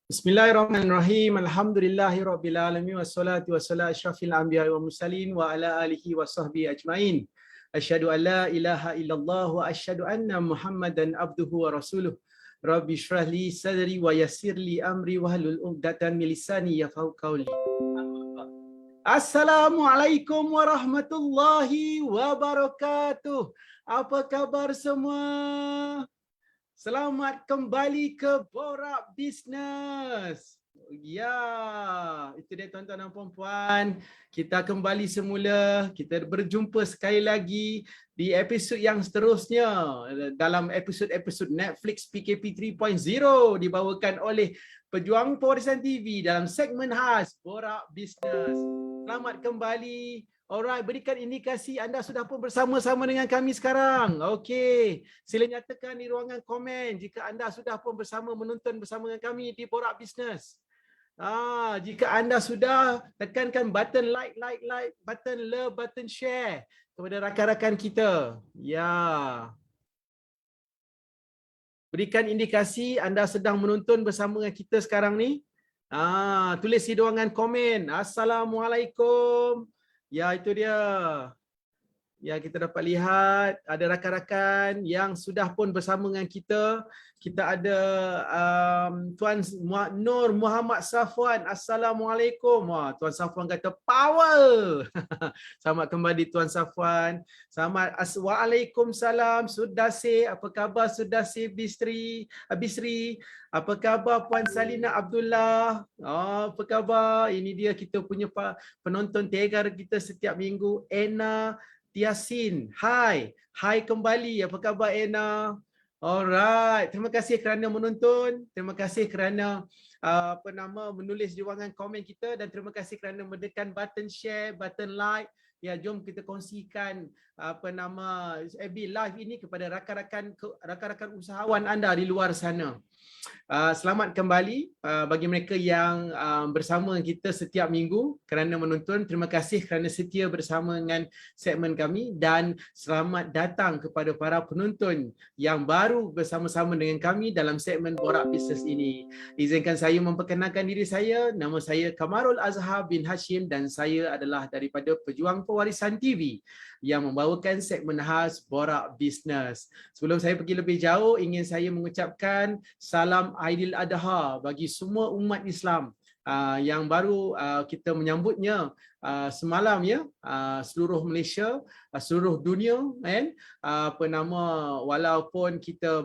Bismillahirrahmanirrahim. Alhamdulillahirabbil alamin wassalatu wassalamu asyrafil anbiya'i wal mursalin wa ala alihi washabbihi ajmain. Asyhadu an la ilaha illallah wa asyhadu anna Muhammadan abduhu wa rasuluh. Rabbi shrah li sadri wa yassir li amri wahlul 'uqdatam min lisani yafqahu qawli. Assalamualaikum warahmatullahi wabarakatuh. Apa khabar semua? Selamat kembali ke Borak Bisnes. Ya, itu dia tuan-tuan dan puan-puan. Kita kembali semula, kita berjumpa sekali lagi di episod yang seterusnya dalam episod-episod Netflix PKP 3.0 dibawakan oleh Pejuang Pewarisan TV dalam segmen khas Borak Bisnes. Selamat kembali. Alright, berikan indikasi anda sudah pun bersama-sama dengan kami sekarang. Okey, sila nyatakan di ruangan komen jika anda sudah pun menonton bersama dengan kami di Borak Bisnes. Jika anda sudah, tekankan button like, button love, button share kepada rakan-rakan kita. Ya. Berikan indikasi anda sedang menonton bersama dengan kita sekarang ni. Tulis di ruangan komen. Assalamualaikum. Ya, itu dia. Ya, kita dapat lihat ada rakan-rakan yang sudah pun bersama dengan kita. Kita ada Tuan Nur Muhammad Safwan. Assalamualaikum. Wah, Tuan Safwan kata power. Selamat kembali Tuan Safwan. Selamat Waalaikumsalam. Sudasi, apa khabar Sudasi Bisri? Apa khabar Puan Salina Abdullah? Apa khabar? Ini dia kita punya penonton tegar kita setiap minggu. Ena Yasin, hai kembali. Apa khabar Ena? Alright, terima kasih kerana menonton. Terima kasih kerana menulis di ruangan komen kita dan terima kasih kerana menekan button share, button like. Ya, jom kita kongsikan FB Live ini kepada rakan-rakan usahawan anda di luar sana. Selamat kembali bagi mereka yang bersama kita setiap minggu kerana menonton. Terima kasih kerana setia bersama dengan segmen kami dan selamat datang kepada para penonton yang baru bersama-sama dengan kami dalam segmen Borak Bisnes ini. Izinkan saya memperkenalkan diri saya. Nama saya Kamarul Azhar bin Hashim dan saya adalah daripada Pejuang Pewarisan TV yang membawakan segmen khas Borak Bisnes. Sebelum saya pergi lebih jauh, ingin saya mengucapkan salam Aidil-Adha bagi semua umat Islam yang baru kita menyambutnya semalam ya, seluruh Malaysia, seluruh dunia kan, walaupun kita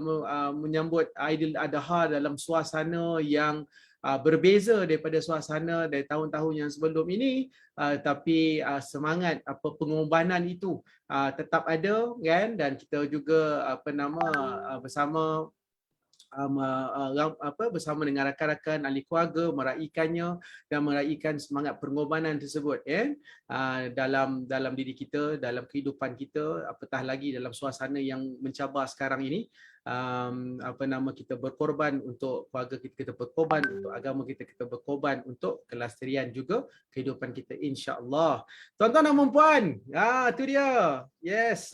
menyambut Aidil-Adha dalam suasana yang berbeza daripada suasana dari tahun-tahun yang sebelum ini, tapi semangat pengorbanan itu tetap ada kan, dan kita juga bersama bersama dengan rakan-rakan ahli keluarga meraikannya dan meraikan semangat pengorbanan tersebut dalam diri kita, dalam kehidupan kita, apatah lagi dalam suasana yang mencabar sekarang ini. Kita berkorban untuk keluarga kita berkorban untuk agama kita berkorban untuk kelestarian juga kehidupan kita, insya-Allah. Tuan-tuan dan puan-puan, itu dia. Yes,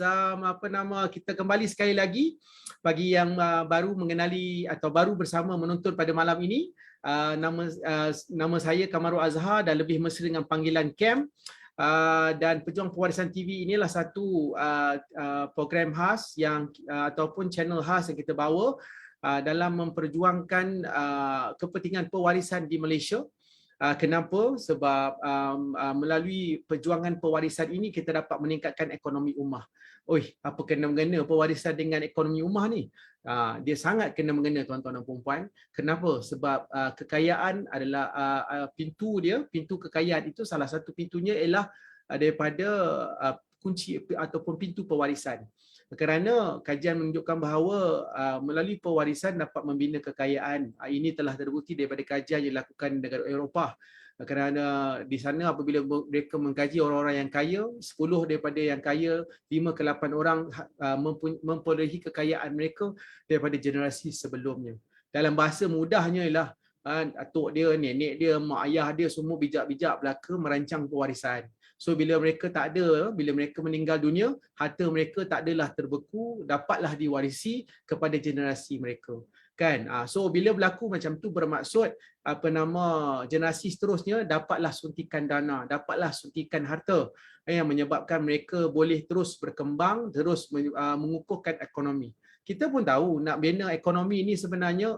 kita kembali sekali lagi bagi yang baru mengenali atau baru bersama menonton pada malam ini. Nama saya Kamarul Azhar dan lebih mesra dengan panggilan Cam. Dan Pejuang Pewarisan TV inilah satu program khas yang ataupun channel khas yang kita bawa dalam memperjuangkan kepentingan pewarisan di Malaysia. Kenapa? Sebab melalui perjuangan pewarisan ini kita dapat meningkatkan ekonomi ummah. Apa kena-mengena pewarisan dengan ekonomi ummah ni? Dia sangat kena-mengena tuan-tuan dan puan-puan. Kenapa? Sebab kekayaan adalah pintu kekayaan itu salah satu pintunya ialah daripada kunci ataupun pintu pewarisan. Kerana kajian menunjukkan bahawa melalui pewarisan dapat membina kekayaan. Ini telah terbukti daripada kajian yang dilakukan di negara Eropah. Kerana di sana apabila mereka mengkaji orang-orang yang kaya, 10 daripada yang kaya, 5 ke 8 orang memperolehi kekayaan mereka daripada generasi sebelumnya. Dalam bahasa mudahnya ialah atuk dia, nenek dia, mak ayah dia semua bijak-bijak belaka merancang pewarisan. So bila mereka tak ada, bila mereka meninggal dunia, harta mereka tak adalah terbeku, dapatlah diwarisi kepada generasi mereka. Kan? So bila berlaku macam tu bermaksud generasi seterusnya dapatlah suntikan dana, dapatlah suntikan harta yang menyebabkan mereka boleh terus berkembang, terus mengukuhkan ekonomi. Kita pun tahu nak bina ekonomi ini sebenarnya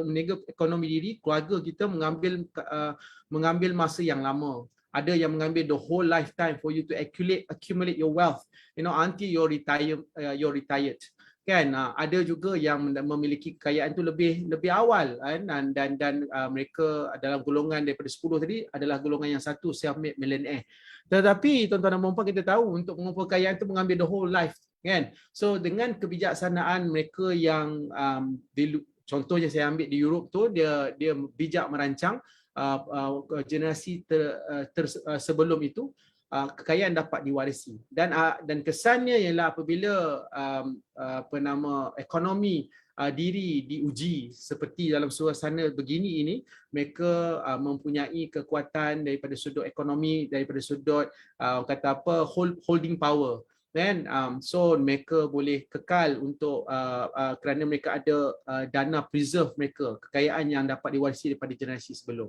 meniaga ekonomi diri, keluarga kita mengambil masa yang lama. Ada yang mengambil the whole lifetime for you to accumulate your wealth, until you're retired. Kan, ada juga yang memiliki kekayaan tu lebih awal kan, dan mereka dalam golongan daripada 10 tadi adalah golongan yang satu, self-made millionaire. Tetapi tuan-tuan dan puan-puan, kita tahu untuk mengumpul kekayaan tu mengambil the whole life kan. So dengan kebijaksanaan mereka yang contohnya saya ambil di Europe tu, dia bijak merancang generasi sebelum itu kekayaan dapat diwarisi, dan kesannya ialah apabila ekonomi diri diuji seperti dalam suasana begini ini, mereka mempunyai kekuatan daripada sudut ekonomi, daripada sudut holding power. Then so mereka boleh kekal untuk kerana mereka ada dana preserve mereka, kekayaan yang dapat diwarisi daripada generasi sebelum.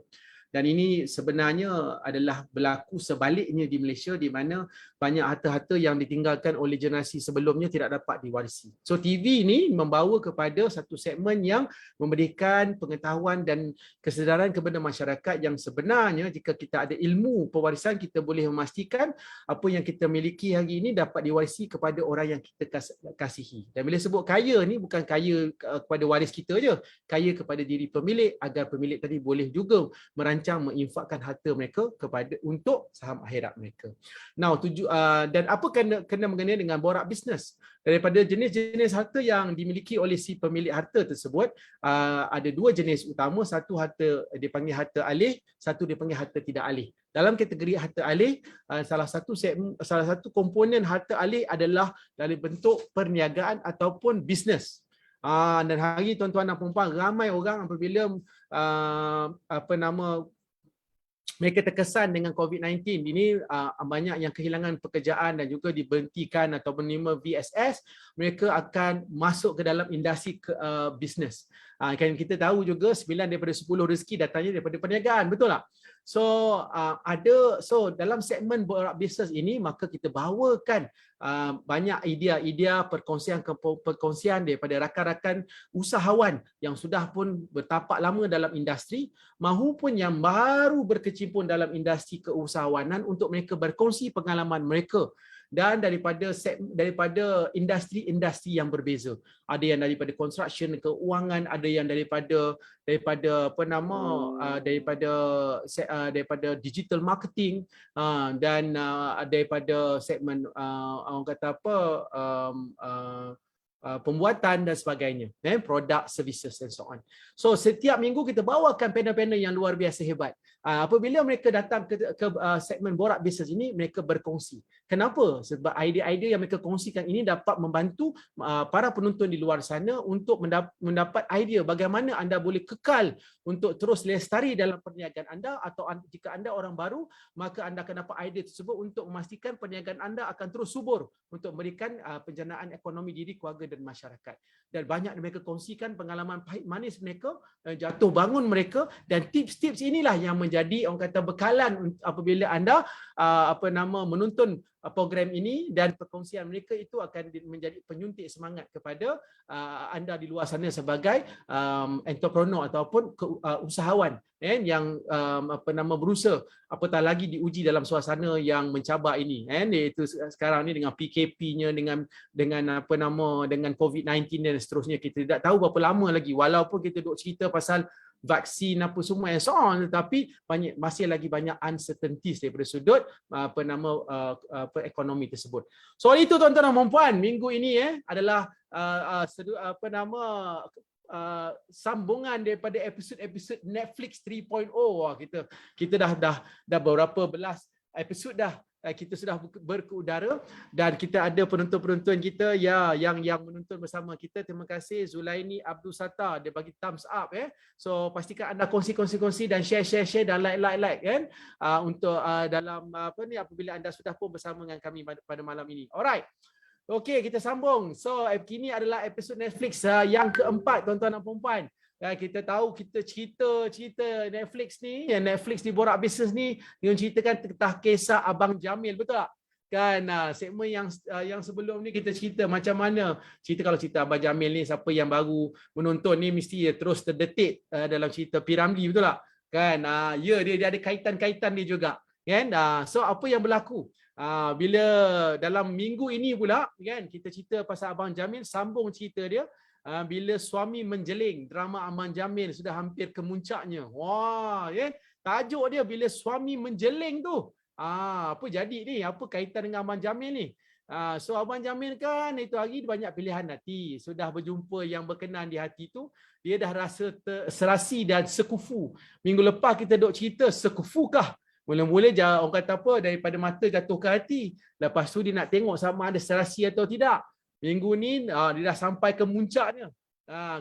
Dan ini sebenarnya adalah berlaku sebaliknya di Malaysia, di mana banyak harta-harta yang ditinggalkan oleh generasi sebelumnya tidak dapat diwarisi. So TV ini membawa kepada satu segmen yang memberikan pengetahuan dan kesedaran kepada masyarakat yang sebenarnya jika kita ada ilmu pewarisan, kita boleh memastikan apa yang kita miliki hari ini dapat diwarisi kepada orang yang kita kasihi. Dan bila sebut kaya ni bukan kaya kepada waris kita je, kaya kepada diri pemilik, agar pemilik tadi boleh juga menginfakkan harta mereka untuk saham akhirat mereka. Now dan apa kena mengenai dengan borak bisnes? Daripada jenis-jenis harta yang dimiliki oleh si pemilik harta tersebut, ada dua jenis utama. Satu harta dipanggil harta alih, satu dipanggil harta tidak alih. Dalam kategori harta alih, salah satu komponen harta alih adalah dari bentuk perniagaan ataupun bisnes. Dan hari tuan-tuan dan puan-puan, ramai orang apabila mereka terkesan dengan COVID-19 ini, banyak yang kehilangan pekerjaan dan juga diberhentikan atau menerima VSS, mereka akan masuk ke dalam industri bisnes. Kan kita tahu juga 9 daripada 10 rezeki datangnya daripada perniagaan, betul tak? So dalam segmen borak bisnes ini, maka kita bawakan banyak idea-idea perkongsian daripada rakan-rakan usahawan yang sudah pun bertapak lama dalam industri maupun yang baru berkecimpung dalam industri keusahawanan, untuk mereka berkongsi pengalaman mereka dan daripada industri-industri yang berbeza. Ada yang daripada construction, keuangan, ada yang daripada digital marketing, dan daripada segmen orang kata pembuatan dan sebagainya, produk, services dan so on. So setiap minggu kita bawakan panel-panel yang luar biasa hebat. Apabila mereka datang ke segmen borak bisnes ini, mereka berkongsi. Kenapa? Sebab idea-idea yang mereka kongsikan ini dapat membantu para penonton di luar sana untuk mendapat idea bagaimana anda boleh kekal untuk terus lestari dalam perniagaan anda, atau jika anda orang baru, maka anda akan dapat idea tersebut untuk memastikan perniagaan anda akan terus subur untuk memberikan penjanaan ekonomi diri, keluarga dan masyarakat. Dan banyak mereka kongsikan pengalaman pahit manis mereka, jatuh bangun mereka, dan tips-tips inilah yang menjadi orang kata bekalan apabila anda menonton program ini, dan perkongsian mereka itu akan menjadi penyuntik semangat kepada anda di luar sana sebagai entrepreneur ataupun usahawan yang berusaha, apatah lagi diuji dalam suasana yang mencabar ini, iaitu sekarang ni dengan PKP-nya, dengan COVID-19 dan seterusnya. Kita tidak tahu berapa lama lagi, walaupun kita duk cerita pasal vaksin apa semua and so on, tetapi masih lagi banyak uncertainties daripada sudut ekonomi tersebut. Soal itu tuan-tuan dan puan-puan, minggu ini adalah sambungan daripada episod Netflix 3.0. Kita dah beberapa belas episod dah kita sudah berkeudara dan kita ada penonton-penonton kita yang menonton bersama kita. Terima kasih Zulaini Abdul Sattar, dia bagi thumbs up So pastikan anda kongsi dan share dan like kan untuk dalam apabila anda sudah pun bersama dengan kami pada malam ini. Alright. Okey, kita sambung. So kini adalah episod Netflix yang keempat, tuan-tuan dan puan-puan. Kita tahu kita cerita Netflix ni, yang Netflix di Borak Bisnes ni, dia menceritakan tentang kisah Abang Jamil, betul tak? Kan segmen yang sebelum ni kita cerita macam mana kalau cerita Abang Jamil ni, siapa yang baru menonton ni mesti terus terdetik dalam cerita P. Ramlee, betul tak? Kan dia ada kaitan-kaitan dia juga. Kan so apa yang berlaku? Bila dalam minggu ini pula kan kita cerita pasal Abang Jamil, sambung cerita dia bila suami menjeling, drama Abang Jamil sudah hampir ke muncaknya. Wah, tajuk dia bila suami menjeling tu. Apa jadi ni? Apa kaitan dengan Abang Jamil ni? So Abang Jamil kan itu hari banyak pilihan hati. Sudah berjumpa yang berkenan di hati tu, dia dah rasa serasi dan sekufu. Minggu lepas kita duk cerita sekufukah? Mula-mula orang kata apa, daripada mata jatuh ke hati. Lepas tu dia nak tengok sama ada serasi atau tidak. Minggu ni dia dah sampai ke muncaknya.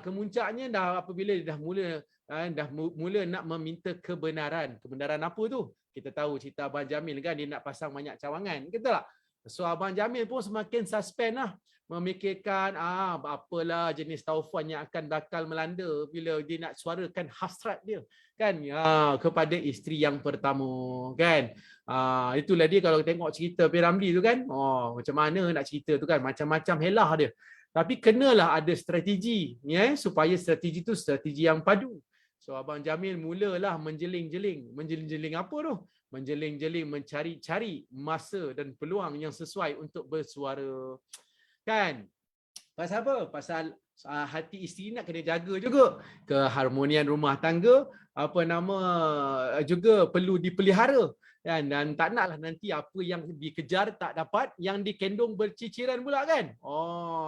Kemuncaknya dah apabila dia dah mula nak meminta kebenaran. Kebenaran apa tu? Kita tahu cerita Abang Jamil kan, dia nak pasang banyak cawangan. Betul tak? So Abang Jamil pun semakin suspend lah. Memikirkan apalah jenis taufan yang akan bakal melanda bila dia nak suarakan hasrat dia kan kepada isteri yang pertama kan. Itulah dia kalau tengok cerita P. Ramlee tu kan. Macam mana nak cerita tu kan, macam-macam helah dia. Tapi kenalah ada strategi supaya strategi tu strategi yang padu. So Abang Jamil mulalah menjeling apa tu? Menjeling mencari-cari masa dan peluang yang sesuai untuk bersuara. Kan? Pasal apa? Pasal hati isteri nak kena jaga juga. Keharmonian rumah tangga juga perlu dipelihara. Kan? Dan tak naklah nanti apa yang dikejar tak dapat, yang dikendong berciciran pula kan.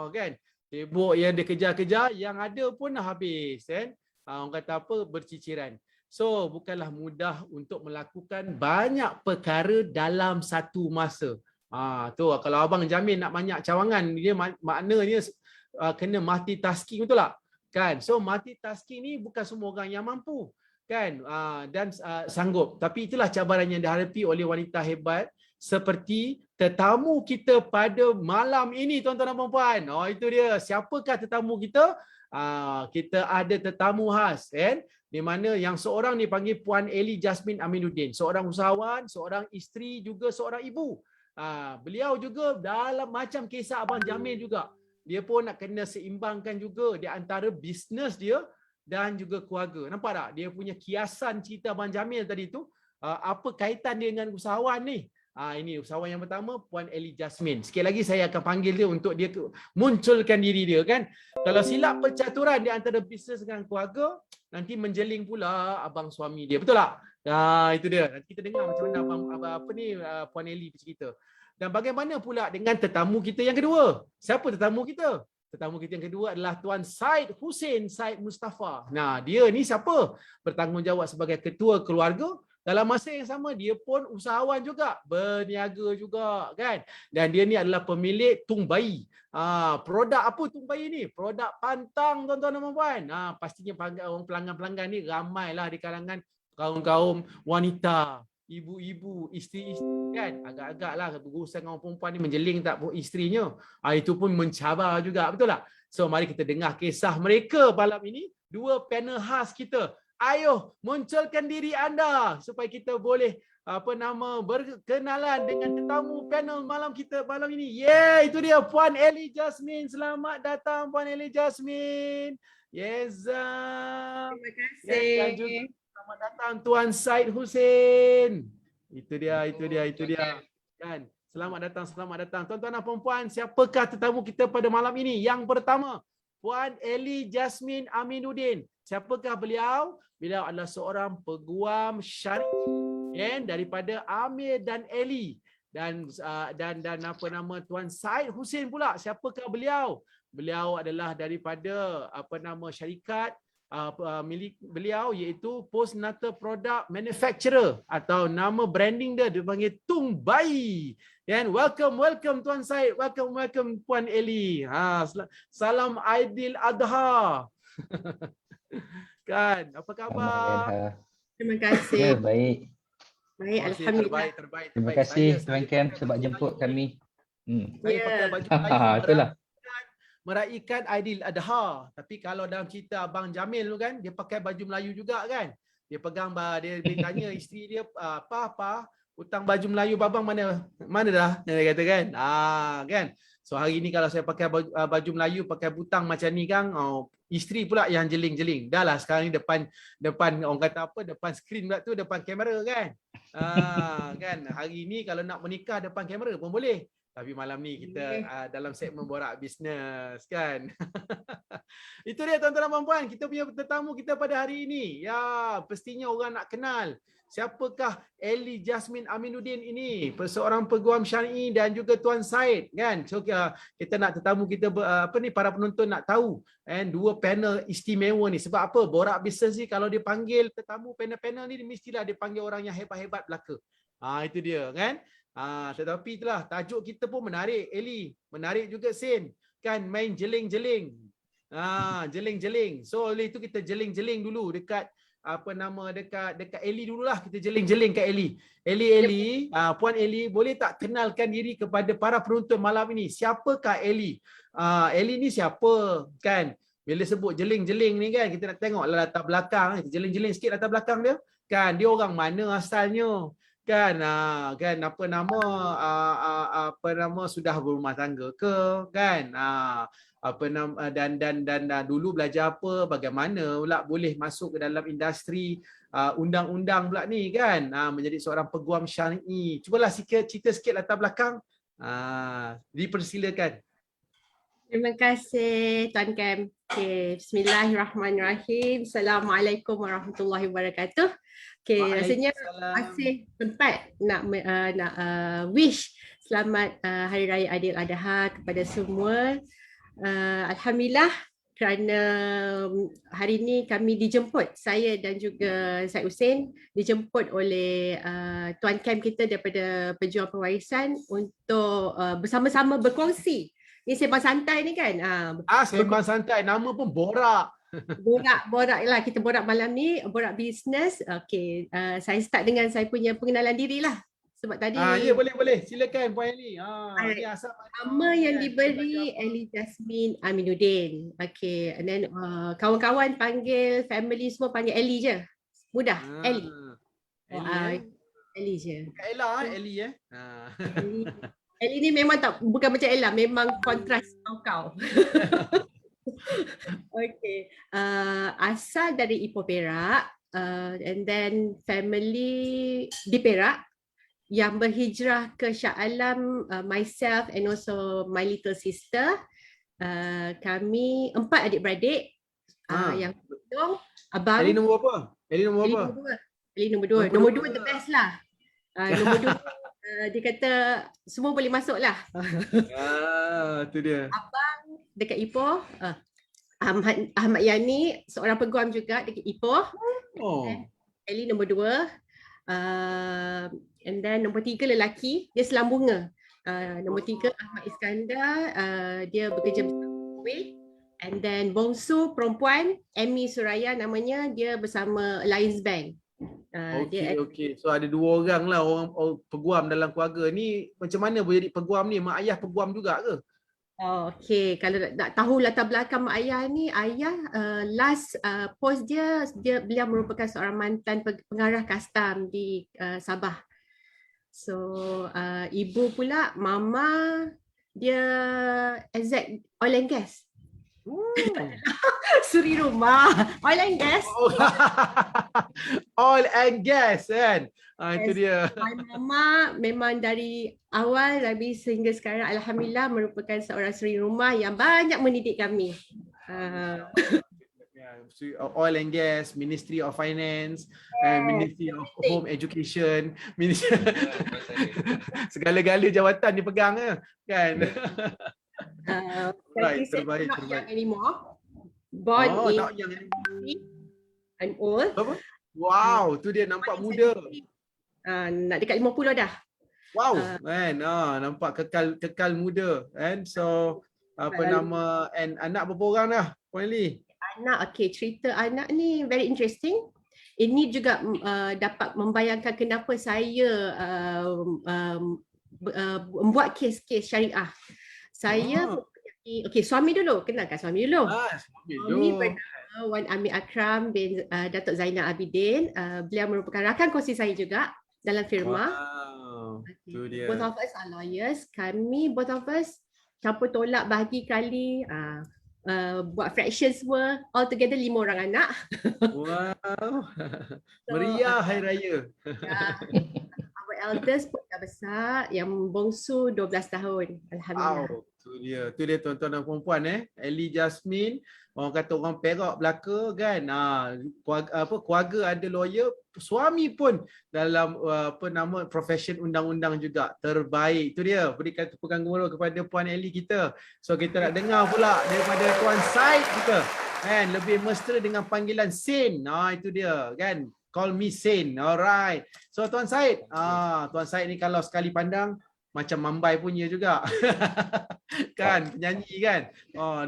Kan? Sibuk yang dikejar-kejar, yang ada pun dah habis kan. Orang kata apa? Berciciran. So bukanlah mudah untuk melakukan banyak perkara dalam satu masa. Tu kalau Abang Jamil nak banyak cawangan, dia maknanya kena multitasking, betul tak? Kan? So multitasking ni bukan semua orang yang mampu kan dan sanggup. Tapi itulah cabaran yang dihadapi oleh wanita hebat seperti tetamu kita pada malam ini, tuan-tuan dan puan-puan. Itu dia. Siapakah tetamu kita? Kita ada tetamu khas kan, di mana yang seorang dipanggil Puan Elly Jasmine Aminuddin, seorang usahawan, seorang isteri, juga seorang ibu. Beliau juga dalam macam kisah Abang Jamil juga, dia pun nak kena seimbangkan juga di antara bisnes dia dan juga keluarga. Nampak tak? Dia punya kiasan cerita Abang Jamil tadi tu, apa kaitan dia dengan usahawan ni? Ini usahawan yang pertama, Puan Elly Jasmine. Sikit lagi saya akan panggil dia untuk dia munculkan diri dia kan. Kalau silap percaturan di antara bisnes dengan keluarga, nanti menjeling pula abang suami dia. Betul tak? Itu dia. Nanti kita dengar macam mana Puan Elly bercerita. Dan bagaimana pula dengan tetamu kita yang kedua? Siapa tetamu kita? Tetamu kita yang kedua adalah Tuan Syed Hussein Syed Mustafa. Dia ni siapa? Bertanggungjawab sebagai ketua keluarga. Dalam masa yang sama dia pun usahawan juga, berniaga juga kan. Dan dia ni adalah pemilik Tung Bayi. Produk apa Tung Bayi ni? Produk pantang, tuan-tuan dan puan-puan. Pastinya orang pelanggan-pelanggan ni ramailah di kalangan kaum-kaum wanita, ibu-ibu, isteri-isteri kan. Agak-agaklah berurusan dengan orang perempuan ni menjeling tak isterinya. Itu pun mencabar juga, betul tak? So mari kita dengar kisah mereka malam ini. Dua panel khas kita. Ayo munculkan diri anda supaya kita boleh berkenalan dengan tetamu panel malam kita malam ini. Itu dia Puan Elly Jasmine. Selamat datang Puan Elly Jasmine. Terima kasih. Dan juga selamat datang Tuan Syed Hussein. Itu dia. Kan? Selamat datang. Tuan-tuan dan puan-puan, siapakah tetamu kita pada malam ini? Yang pertama, Puan Elly Jasmine Aminuddin. Siapakah beliau? Beliau adalah seorang peguam syariah daripada Amir dan Elly. Dan Tuan Syed Hussein pula. Siapakah beliau? Beliau adalah daripada syarikat milik beliau iaitu Postnatal Product Manufacturer atau nama branding dia dipanggil Tung Bayi. Dan welcome Tuan Syed, welcome Puan Eli. Salam Aidil Adha. Kan, apa khabar? Terima kasih. Ya, baik. Baik, alhamdulillah. Terbaik. Terima kasih Tuan Kem sebab jemput kami. Saya pakai baju Melayu Itulah. meraihkan Aidil Adha. Tapi kalau dalam cerita Abang Jamil tu kan, dia pakai baju Melayu juga kan. Dia pegang, dia tanya isteri dia, apa hutang baju Melayu babang mana dah, dia kata kan. Kan. So hari ni kalau saya pakai baju Melayu, pakai butang macam ni kan, isteri pula yang jeling-jeling. Dah lah sekarang ni depan orang kata apa, depan skrin pula tu, depan kamera kan. Kan hari ni kalau nak menikah depan kamera pun boleh. Tapi malam ni kita dalam segmen borak bisnes kan. Itu dia tuan-tuan dan puan, kita punya tetamu kita pada hari ini. Ya, pastinya orang nak kenal. Siapakah Eli Jasmine Aminuddin ini? Seorang peguam syar'i dan juga Tuan Syed kan. So kita nak tetamu kita para penonton nak tahu dua panel istimewa ni. Sebab apa? Borak bisnes ni kalau dia panggil tetamu panel-panel ni mestilah dia panggil orang yang hebat-hebat belaka. Itu dia kan. Tetapi itulah tajuk kita pun menarik Eli, menarik juga Sin kan, main jeling-jeling. Jeling-jeling. So oleh itu kita jeling-jeling dulu dekat dekat Eli dululah, kita jeling-jeling kat Eli. Eli, Puan Eli, boleh tak kenalkan diri kepada para penonton malam ini? Siapakah Eli? Eli ni siapa kan? Bila sebut jeling-jeling ni kan, kita nak tengok latar belakang, kita jeling-jeling sikit latar belakang dia. Kan dia orang mana asalnya? Kan apa nama sudah berumah tangga ke kan, dan dulu belajar apa, bagaimana pula boleh masuk ke dalam industri undang-undang pula ni kan, menjadi seorang peguam syar'i. Cubalah cerita sikit latar belakang. Dipersilakan. Terima kasih Tuan Kem. Okay. Bismillahirrahmanirrahim. Assalamualaikum warahmatullahi wabarakatuh. Okay, rasanya masih sempat nak wish selamat Hari Raya Aidil Adha kepada semua. Alhamdulillah kerana hari ini kami dijemput, saya dan juga Syed Hussein dijemput oleh Tuan Kem kita daripada Pejuang Pewarisan untuk bersama-sama berkongsi. Ini sembang santai ni kan. Sembang santai, nama pun borak. Borak lah, kita borak malam ni, borak bisnes. Okey, saya start dengan saya punya pengenalan diri lah. Sebab tadi ya boleh silakan Puan Eli. Nama yang diberi Eli Jasmine Aminuddin. Okey, and then kawan-kawan panggil, family semua panggil Eli je. Mudah, Eli. Eli je. Bukan Ella, Eli Eli ni memang bukan macam Ella, memang kontras kau. Okay, asal dari Ipoh Perak, and then family di Perak yang berhijrah ke Shah Alam, myself and also my little sister. Kami 4 adik-beradik. Yang sulung, abang. Eli nombor apa? Eli nombor apa? Eli nombor 2. Nombor 2 the best lah. Nombor 2 dia kata semua boleh masuk lah. Itu dia. Abang dekat Ipoh, Ahmad Yani seorang peguam juga dekat Ipoh. Eli nombor 2. And then nombor 3 lelaki, dia Selam Bunga. Nombor 3 Ahmad Iskandar, dia bekerja bersama Kuih. And then bongsu perempuan Amy Suraya namanya, dia bersama Alliance Bank. Okey. So ada 2 orang lah orang peguam dalam keluarga ni. Macam mana boleh jadi peguam ni? Mak ayah peguam juga ke? Okey, kalau nak tahu latar belakang mak ayah ni, ayah last post beliau merupakan seorang mantan pengarah kastam di Sabah. So ibu pula, mama dia exact oil and gas. Suri rumah, oil and gas. Oil and gas kan. Itu dia. My mama memang dari awal habis sehingga sekarang alhamdulillah merupakan seorang suri rumah yang banyak mendidik kami. Oil and Gas, Ministry of Finance, Ministry of Home Education, segala-gala jawatan dipegang kan. Terbaik. Not young anymore. Born in I'm old. Apa? Wow, tu dia nampak muda. Nak dekat 50 dah. Wow, kan? Nampak kekal muda, kan? So apa nama, and anak berapa orang dah, Puan Eli? Anak, cerita anak ni very interesting. Ini juga dapat membayangkan kenapa saya membuat kes-kes syariah. Saya suami dulu, kenalkan suami dulu. Suami bernama Wan Amir Akram bin Datuk Zainal Abidin. Beliau merupakan rakan kongsi saya juga dalam firma. Tu dia. Both of us are lawyers. Kami both of us campur tolak bahagi kali, buat fraction semua, all together 5 orang anak. Wow. Meriah Hari Raya. Our eldest pun dah besar, yang bongsu 12 tahun. Alhamdulillah. Wow. Tu dia tuan-tuan dan puan-puan, Eli Jasmine, orang kata orang Perak belaka, kan. Keluarga ada lawyer, suami pun dalam profession undang-undang juga. Terbaik. Itu dia. Berikan tepukan gemuruh kepada Puan Eli kita. So kita nak dengar pula daripada Tuan Syed kita, kan, lebih mesra dengan panggilan Sin. Itu dia, kan. Call me Sin. Alright. So Tuan Syed, Tuan Syed ni kalau sekali pandang macam Mambai punya juga. Kan, penyanyi kan.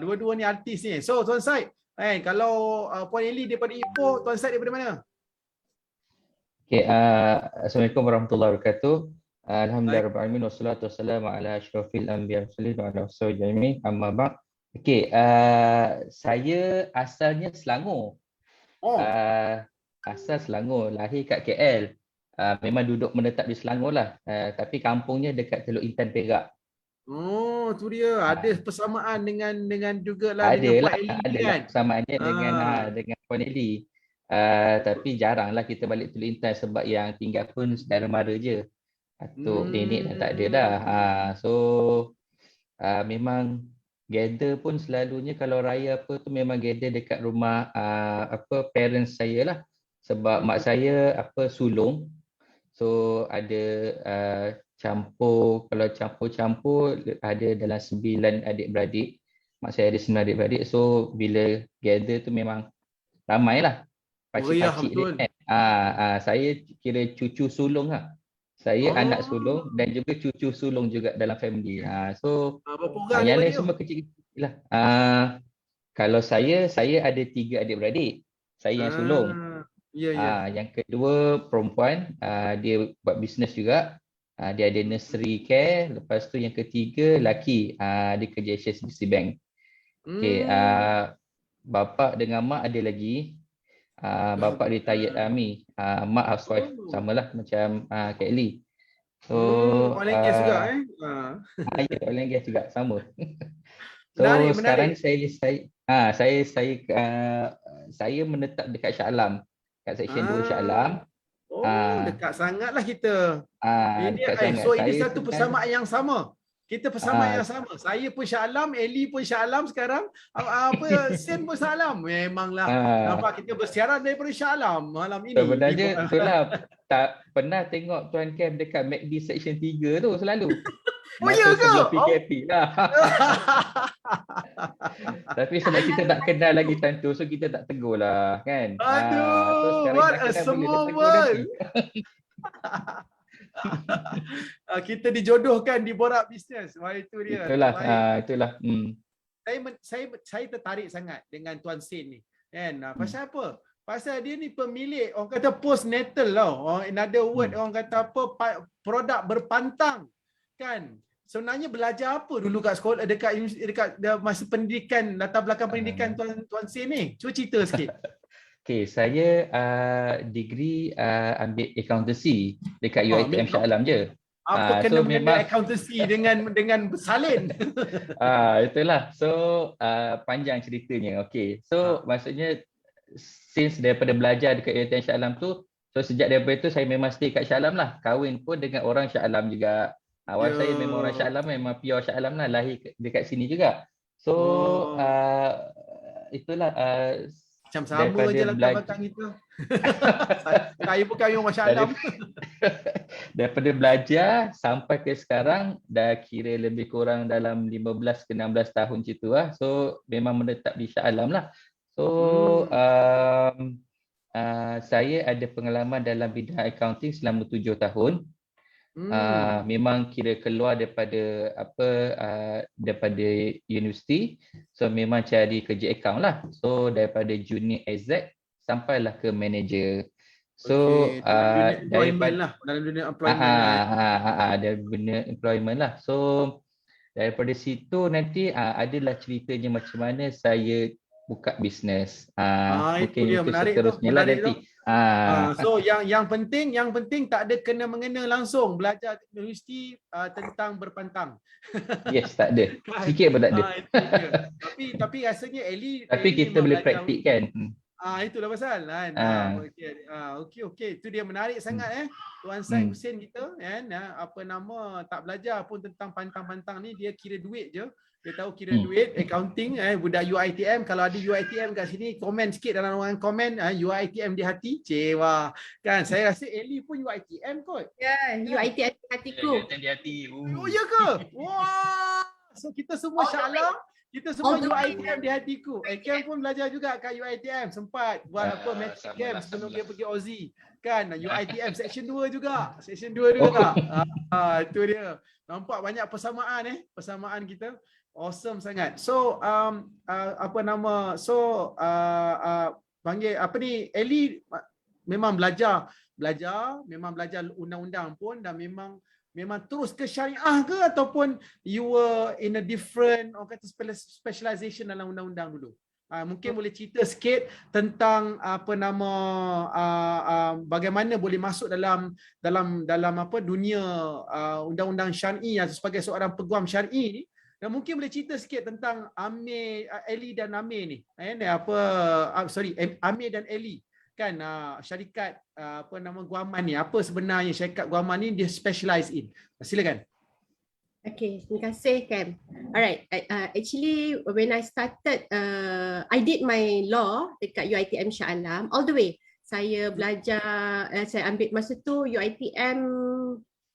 Dua-dua ni artis ni. So Tuan Syed, kalau Puan Eli daripada Ipoh, Tuan Syed daripada mana? Okay, Assalamualaikum warahmatullahi wabarakatuh. Alhamdulillah rabbil alamin wassalatu wassalamu ala asyrafil anbiya wa ala alihi amma ba'd. Okay, saya asalnya Selangor. Asal Selangor, lahir kat KL. Memang duduk menetap di Selangor lah. Tapi kampungnya dekat Teluk Intan, Perak. Tu dia. Ada persamaan dengan jugalah Ada dengan lah, Puan Eli, ada kan? lah persamaannya dengan Puan Eli. Tapi jaranglah kita balik Teluk Intan sebab yang tinggal pun saudara mara je. Atuk, nenek dah tak ada dah. So memang gather pun selalunya kalau raya apa tu memang gather dekat rumah parents saya lah. Sebab mak saya sulung. So ada kalau campur-campur ada dalam 9 adik-beradik. Mak saya ada 9 adik-beradik. So bila gather tu memang ramai lah. Pakcik-pakcik dia kan. Saya kira cucu sulung lah. Saya anak sulung dan juga cucu sulung juga dalam family. So yang lain semua kecil-kecil lah. Kalau saya ada 3 adik-beradik. Saya yang sulung. Yang kedua perempuan, dia buat bisnes juga. Dia ada nursery care. Lepas tu yang ketiga lelaki, dia kerja HSBC Bank. Okay, bapa dengan mak ada lagi. Bapa retired army, mak housewife, samalah macam Kelly. So oil and gas juga ya, oil and gas juga sama. So menarik. Sekarang saya menetap dekat Shah Alam, kat section 2 Shah Alam. Dekat sangatlah kita. Dekat sangat. So ini satu persamaan yang sama. Kita persamaan yang sama. Saya pun Shah Alam, Eli pun Shah Alam sekarang. Sen pun Shah Alam. Memanglah. Nampak kita bersiaran daripada Shah Alam malam ini. Sebenarnya itulah, tak pernah tengok Tuan Cam dekat MACD section 3 tu selalu. Ya ke? PKP lah. Tapi sebab kita tak kenal lagi tentu, so kita tak tegur lah kan. Aduh, what a small world. Kita dijodohkan di borak bisnes. Wah, itu dia. Itulah. Saya tertarik sangat dengan Tuan Sin ni. Kan? Pasal apa? Pasal dia ni pemilik, orang kata postnatal tau. In other word, orang kata produk berpantang. Kan? Sebenarnya belajar apa dulu kat sekolah, dekat masa pendidikan, latar belakang pendidikan Tuan Sin ni? Cuba cerita sikit. Okay, saya degree ambil accountancy dekat UiTM Shah Alam je. Apa kena dengan accountancy dengan bersalin? Itulah. So panjang ceritanya. Okay. So maksudnya since daripada belajar dekat UiTM Shah Alam tu, so sejak daripada tu saya memang stay kat Shah Alam lah. Kahwin pun dengan orang Shah Alam juga. Awal saya memang orang Shah Alam, memang pure Shah Alam lah, lahir dekat sini juga. So itulah macam sama je latar belakang kita. Saya pun kayu orang Shah Alam. Daripada belajar sampai ke sekarang dah kira lebih kurang dalam 15 ke 16 tahun macam tu lah. So memang menetap di Shah Alam lah. So saya ada pengalaman dalam bidang accounting selama 7 tahun. Memang kira keluar daripada daripada universiti, so memang cari kerja account lah. So daripada junior exec sampailah ke manager. So dalam dunia employment lah. Dalam dunia employment lah. So daripada situ nanti adalah ceritanya macam mana saya buka bisnes. Itu dia menarik tu. So yang penting tak ada kena mengena langsung belajar universiti tentang berpantang. Yes, tak ada. Sikit pun tak ada. Tapi rasanya Ellie tapi kita boleh praktik kan. Itulah pasal kan. Okey. Itu dia menarik sangat Tuan Syed Hussein kita kan, tak belajar pun tentang pantang-pantang ni, dia kira duit je. Dia tahu kira duit, accounting, budak UiTM. Kalau ada UiTM kat sini, komen sikit dalam ruangan komen, UiTM di hati. Cewa. Kan, saya rasa Ellie pun UiTM kot. Ya, UiTM di hatiku. UiTM di hati. Oh, ya ke? Wah. So, kita semua insyaAllah, kita semua UiTM di hatiku. Cam pun belajar juga kat UiTM. Sempat buat matric camp sebelum dia pergi Aussie. Kan, UiTM section 2 juga. Section 2 juga. Itu dia. Nampak banyak persamaan persamaan kita. Awesome sangat. So panggil apa ni, Ellie memang belajar undang-undang pun, dan memang terus ke syariah ke, ataupun you were in a different specialization dalam undang-undang dulu? Mungkin boleh cerita sikit tentang bagaimana boleh masuk dalam dunia undang-undang syar'i sebagai seorang peguam syar'i ni. Dan mungkin boleh cerita sikit tentang Ellie dan Amir ni. Amir dan Ellie kan, syarikat guaman ni. Apa sebenarnya syarikat guaman ni dia specialize in? Silakan. Okay, terima kasih Cam. Alright, actually when I started, I did my law dekat UiTM Shah Alam all the way. Saya belajar, saya ambil masa tu UiTM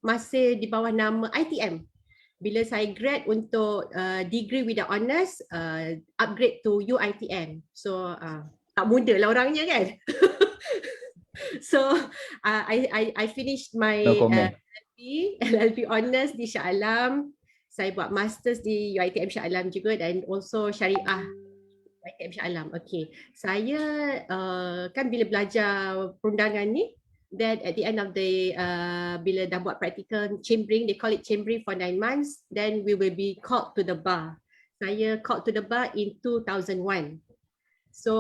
masih di bawah nama ITM. Bila saya grad untuk degree with the honours, upgrade to UiTM. So tak muda lah orangnya kan. So I finished my LLB honours di Shah Alam. Saya buat masters di UiTM Shah Alam juga, dan also syariah UiTM Shah Alam. Okay, saya kan bila belajar perundangan ni, then at the end of the bila dah buat practical chambering, they call it chambering for 9 months, then we will be called to the bar. Saya called to the bar in 2001. So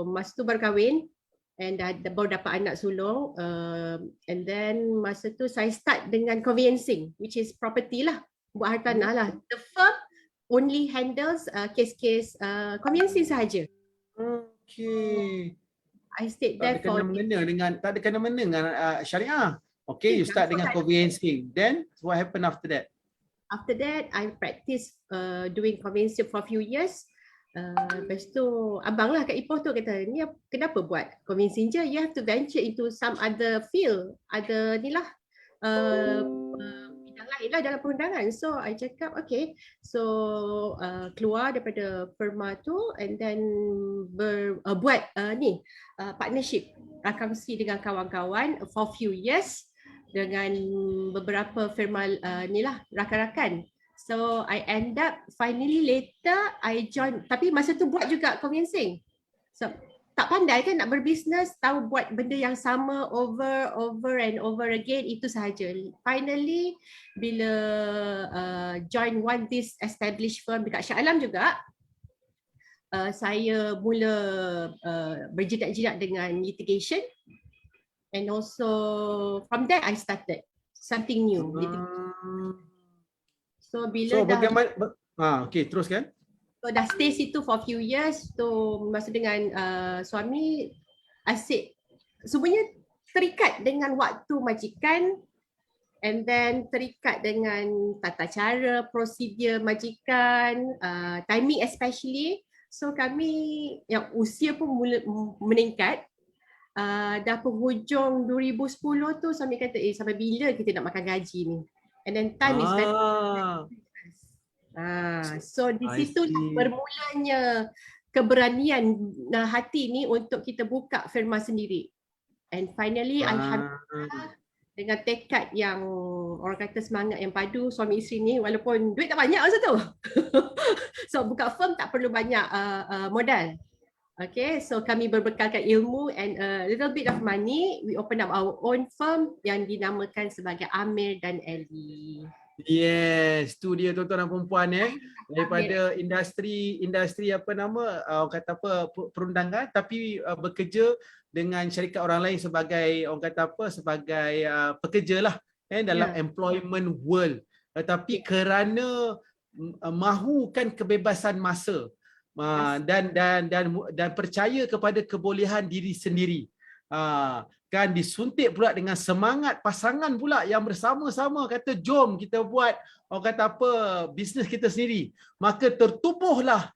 masa tu baru kahwin and baru dapat anak sulung, and then masa tu saya start dengan conveyancing, which is property lah, buat hartanah lah. The firm only handles kes-kes conveyancing sahaja. Okay. I stayed there for tak ada kena-mena dengan syariah. Okay, you start dengan conveyancing. Then what happened after that? After that, I practice doing conveyancing for a few years. Lepas tu abang lah kat Ipoh tu kata, ni kenapa buat conveyancing je? You have to venture into some other field, ada ni lah bidang lain lah dalam perundangan. So I cakap okay, so keluar daripada firma tu, and then buat partnership akuntansi dengan kawan-kawan for few years dengan beberapa firma ni lah, rakan-rakan. So I end up finally later I join, tapi masa tu buat juga conveyancing. So tak pandai kan nak berbisnes, tahu buat benda yang sama over and over again, itu sahaja. Finally bila join one this established firm dekat Shah Alam juga, saya mula berjidat-jidat dengan litigation, and also from there I started something new. So bila bagaimana okey, teruskan. So dah stay situ for few years. So masa dengan suami, asyik semuanya terikat dengan waktu majikan, and then terikat dengan tata cara, prosedur majikan, timing especially. So kami yang usia pun mula meningkat. Dah penghujung 2010 tu suami kata, sampai bila kita nak makan gaji ni? And then time is very so di situ bermulanya keberanian hati ni untuk kita buka firma sendiri. And finally, alhamdulillah, dengan tekad yang orang kata semangat yang padu suami isteri ni, walaupun duit tak banyak masa tu. So buka firm tak perlu banyak modal. Okay, so kami berbekalkan ilmu and a little bit of money, we open up our own firm yang dinamakan sebagai Amir dan Ellie. Yes, tu dia tuan-tuan dan puan daripada industri apa nama orang kata apa perundangan, tapi bekerja dengan syarikat orang lain sebagai orang kata apa sebagai pekerja lah dalam employment world, tetapi kerana mahukan kebebasan masa dan percaya kepada kebolehan diri sendiri, kan disuntik pula dengan semangat pasangan pula yang bersama-sama kata jom kita buat orang kata apa bisnes kita sendiri, maka tertubuhlah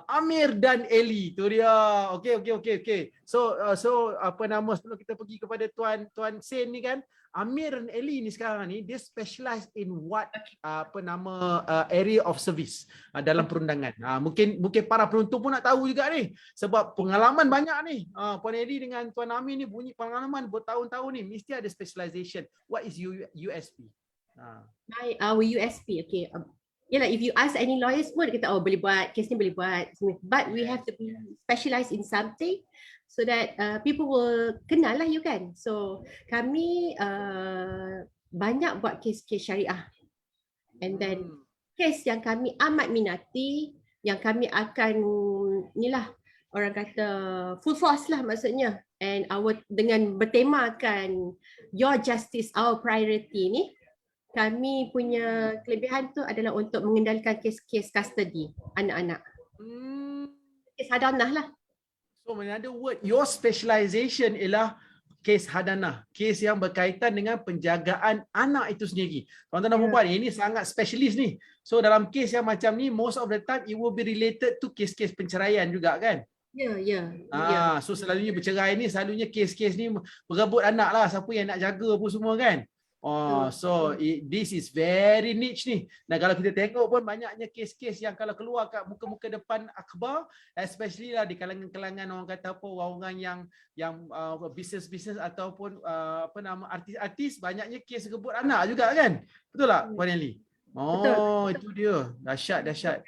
Amir dan Ellie. Tu dia. Okey. So apa nama sebelum kita pergi kepada tuan Sen ni kan, Amir dan Ellie ni sekarang ni dia specialize in what apa nama area of service dalam perundangan. Mungkin para penonton pun nak tahu juga ni sebab pengalaman banyak ni. Puan Ellie dengan tuan Amir ni bunyi pengalaman bertahun-tahun ni, mesti ada specialization. What is USP? Our USP, okay. Yalah, if you ask any lawyers pun kita boleh buat, kes ni boleh buat. But we have to be specialized in something so that people will kenal lah you kan. So kami banyak buat kes-kes syariah. And then kes yang kami amat minati, yang kami akan inilah orang kata full force lah maksudnya. And dengan bertemakan your justice our priority ni, kami punya kelebihan tu adalah untuk mengendalikan kes-kes custody anak-anak. Kes hadanah lah. So in other word, your specialization ialah kes hadanah, kes yang berkaitan dengan penjagaan anak itu sendiri. Tuan-tuan dan puan, ini sangat specialist ni. So dalam kes yang macam ni, most of the time it will be related to kes-kes penceraian juga kan? Ya. So selalunya bercerai ni, selalunya kes-kes ni berebut anak lah, siapa yang nak jaga apa semua kan? This is very niche ni. Dan kalau kita tengok pun banyaknya kes-kes yang kalau keluar kat muka-muka depan akhbar, especially lah di kalangan-kalangan orang kata apa, orang-orang yang bisnes-bisnes ataupun apa nama artis-artis, banyaknya kes rebut anak juga kan? Betul tak Puan Ellie? Betul. Itu dia. Dahsyat.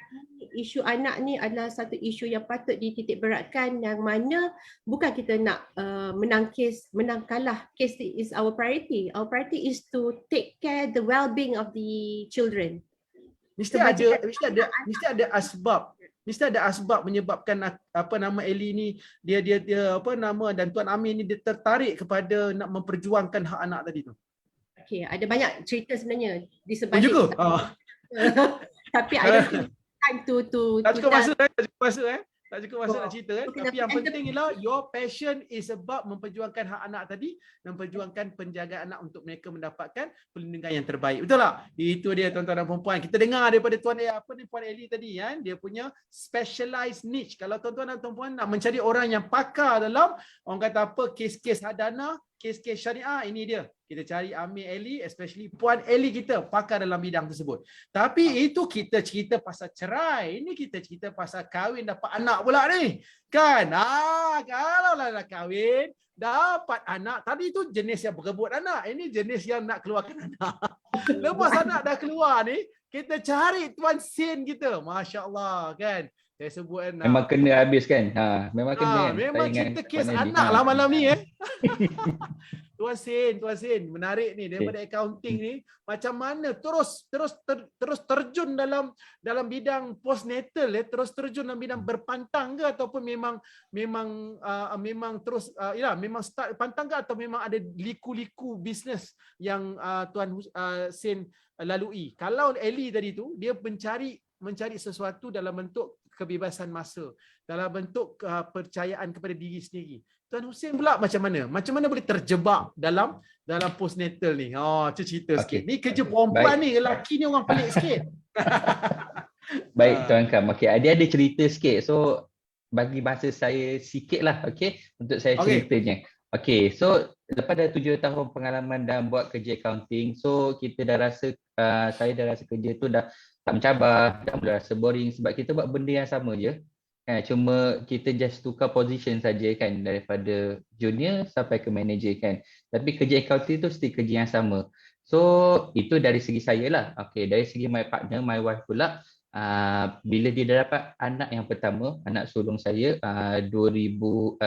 Isu anak ni adalah satu isu yang patut dititik beratkan, yang mana bukan kita nak menang kalah. Case is our priority. Our priority is to take care the well-being of the children. Mesti ada asbab menyebabkan apa nama Ellie ni dia apa nama dan Tuan Amir ni dia tertarik kepada nak memperjuangkan hak anak tadi tu. Okay, ada banyak cerita sebenarnya di sebalik. Tapi ada time to tak cukup masa nak cerita kan. Tapi yang penting ialah your passion is about memperjuangkan hak anak tadi, memperjuangkan penjagaan anak untuk mereka mendapatkan perlindungan yang terbaik. Betul tak? Itu dia tuan-tuan dan puan-puan. Kita dengar daripada Puan Ellie tadi kan, dia punya specialized niche. Kalau tuan-tuan dan puan-puan nak mencari orang yang pakar dalam orang kata apa kes-kes hadanah, kes-kes syariah, ini dia. Kita cari Amir Ellie, especially Puan Ellie kita pakar dalam bidang tersebut. Tapi itu kita cerita pasal cerai. Ini kita cerita pasal kahwin dapat anak pula ni. Kan? Kalau lah nak kahwin, dapat anak. Tadi tu jenis yang berebut anak. Ini jenis yang nak keluarkan anak. Lepas anak dah keluar ni, kita cari Tuan Sen kita. Masya Allah kan. Saya sebut kan. Memang kena habis kan? Memang kena. Memang kita kes anak lah malam ni Tuan Sen, menarik ni daripada accounting ni, macam mana terus terjun dalam bidang postnatal terus terjun dalam bidang berpantang ke, ataupun memang terus memang start pantang ke, atau memang ada liku-liku bisnes yang Tuan Sen lalui. Kalau Ellie tadi tu dia mencari sesuatu dalam bentuk kebebasan masa, dalam bentuk kepercayaan kepada diri sendiri. Tuan Hussein pula macam mana? Macam mana boleh terjebak dalam postnatal ni? Itu cerita sikit. Ni kerja perempuan ni, lelaki ni orang pelik sikit. Baik Tuan Kam. Okey, ada cerita sikit. So bagi bahasa saya sikit lah, untuk saya ceritanya. Okey, so lepas dah 7 tahun pengalaman dalam buat kerja accounting, so kita dah rasa, saya dah rasa kerja tu dah tak mencabar, dah rasa boring sebab kita buat benda yang sama je. Cuma kita just tukar position saja kan, daripada junior sampai ke manager kan. Tapi kerja accounting tu still kerja yang sama. So itu dari segi saya lah. Okay, dari segi my partner, my wife pula, bila dia dah dapat anak yang pertama, anak sulung saya, 2011,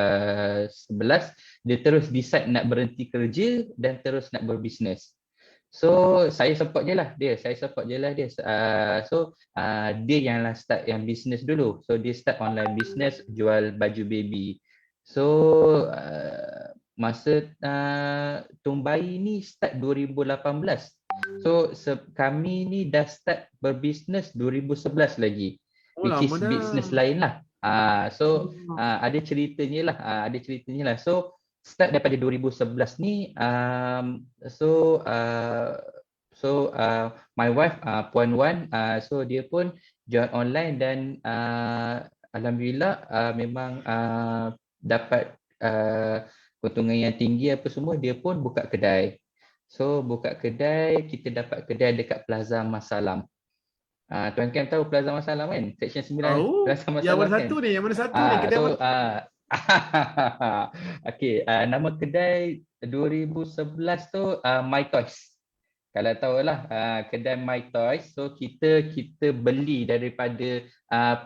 dia terus decide nak berhenti kerja dan terus nak berbisnes. So saya support je lah dia, dia yang lah start yang business dulu. So dia start online business, jual baju baby. So masa Tung Bayi ni start 2018. So kami ni dah start berbisnes 2011 lagi, which is business lain lah. Ada ceritanya lah. So start daripada 2011 ni, my wife, Puan Wan, so dia pun join online dan alhamdulillah memang dapat keuntungan yang tinggi apa semua. Dia pun buka kedai. So buka kedai, kita dapat kedai dekat Plaza Masalam. Tuan Kem tahu Plaza Masalam kan? Section 9 Plaza Masalam. Yang mana satu ni kedai okay, nama kedai 2011 tu My Toys. Kalau tahulah kedai My Toys. So kita beli daripada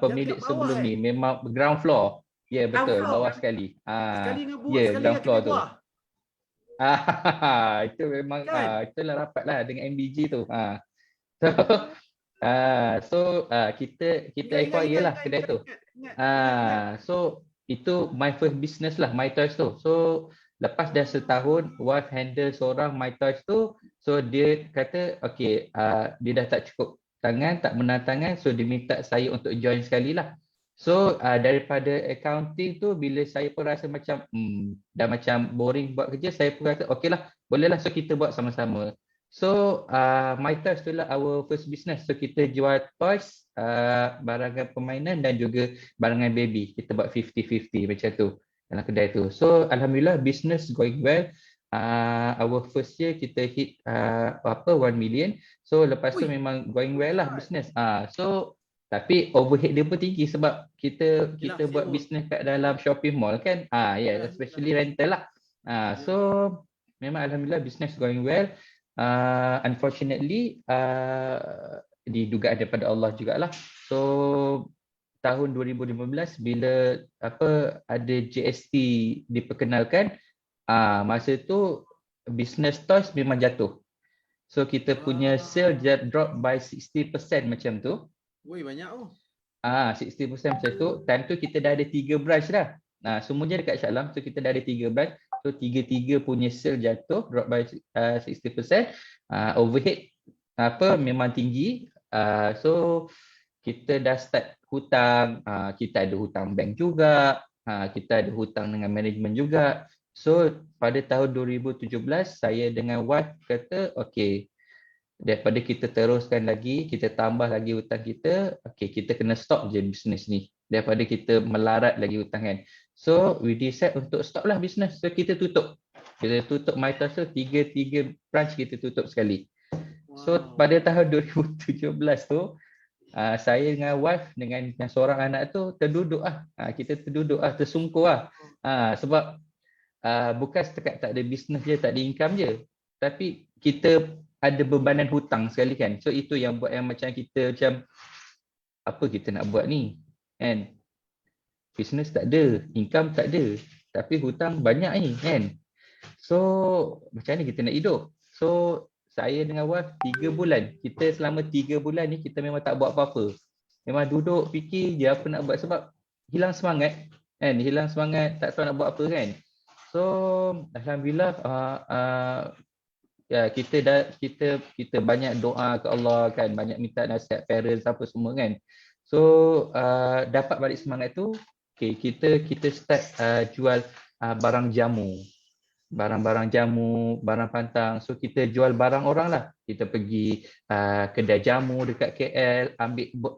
pemilik sebelum ni. Memang ground floor. Ya, betul, bawah sekali. Ground floor tu. Itu memang itulah rapatlah dengan MBG tu. Kita acquire lah kedai tu. So itu my first business lah, My Toys tu. So lepas dah setahun, wife handle seorang My Toys tu. So dia kata okay, dia dah tak cukup tangan, tak menang tangan. So dia minta saya untuk join sekali lah. So daripada accounting tu, bila saya pun rasa macam dah macam boring buat kerja, saya pun kata okay lah, boleh lah. So kita buat sama-sama. So My Toys tu lah our first business. So kita jual toys, barangan permainan dan juga barangan baby. Kita buat 50-50 macam tu dalam kedai tu. So alhamdulillah business going well. Our first year kita hit 1 million. So lepas tu memang going well lah business. So tapi overhead dia pun tinggi sebab kita buat business kat dalam shopping mall kan. Especially rental lah. So memang alhamdulillah business going well. Unfortunately diduga daripada Allah jugalah. So tahun 2015 bila ada GST diperkenalkan, masa tu business toys memang jatuh. So kita punya sale drop by 60% macam tu. Woi, banyak tu. 60% macam tu. Time tu kita dah ada 3 branch dah. Semuanya dekat Shah Alam. So kita dah ada 3 branch. So 3 punya sale jatuh, drop by 60%. Overhead memang tinggi. So kita dah start hutang. Kita ada hutang bank juga. Kita ada hutang dengan management juga. So pada tahun 2017 saya dengan wife kata okay, daripada kita teruskan lagi, kita tambah lagi hutang kita, okay, kita kena stop je bisnes ni daripada kita melarat lagi hutang kan. So we decide untuk stop lah bisnes. So kita tutup My Toys tu, 3 branch kita tutup sekali. So pada tahun 2017 tu saya dengan wife dengan seorang anak tu terduduk kita terduduk tersungkur sebab bukan setakat tak ada bisnes je, tak ada income je, tapi kita ada bebanan hutang sekali kan. So itu yang buat yang macam kita macam apa kita nak buat ni kan. Business tak ada, income tak ada, tapi hutang banyak ni kan. So macam mana kita nak hidup? So saya dengan wife 3 bulan, kita selama 3 bulan ni kita memang tak buat apa-apa. Memang duduk fikir je apa nak buat sebab hilang semangat kan, tak tahu nak buat apa kan. So alhamdulillah kita banyak doa ke Allah kan, banyak minta nasihat parents apa semua kan. So dapat balik semangat tu, okay, kita start jual barang jamu, barang pantang. So kita jual barang orang lah. Kita pergi kedai jamu dekat KL,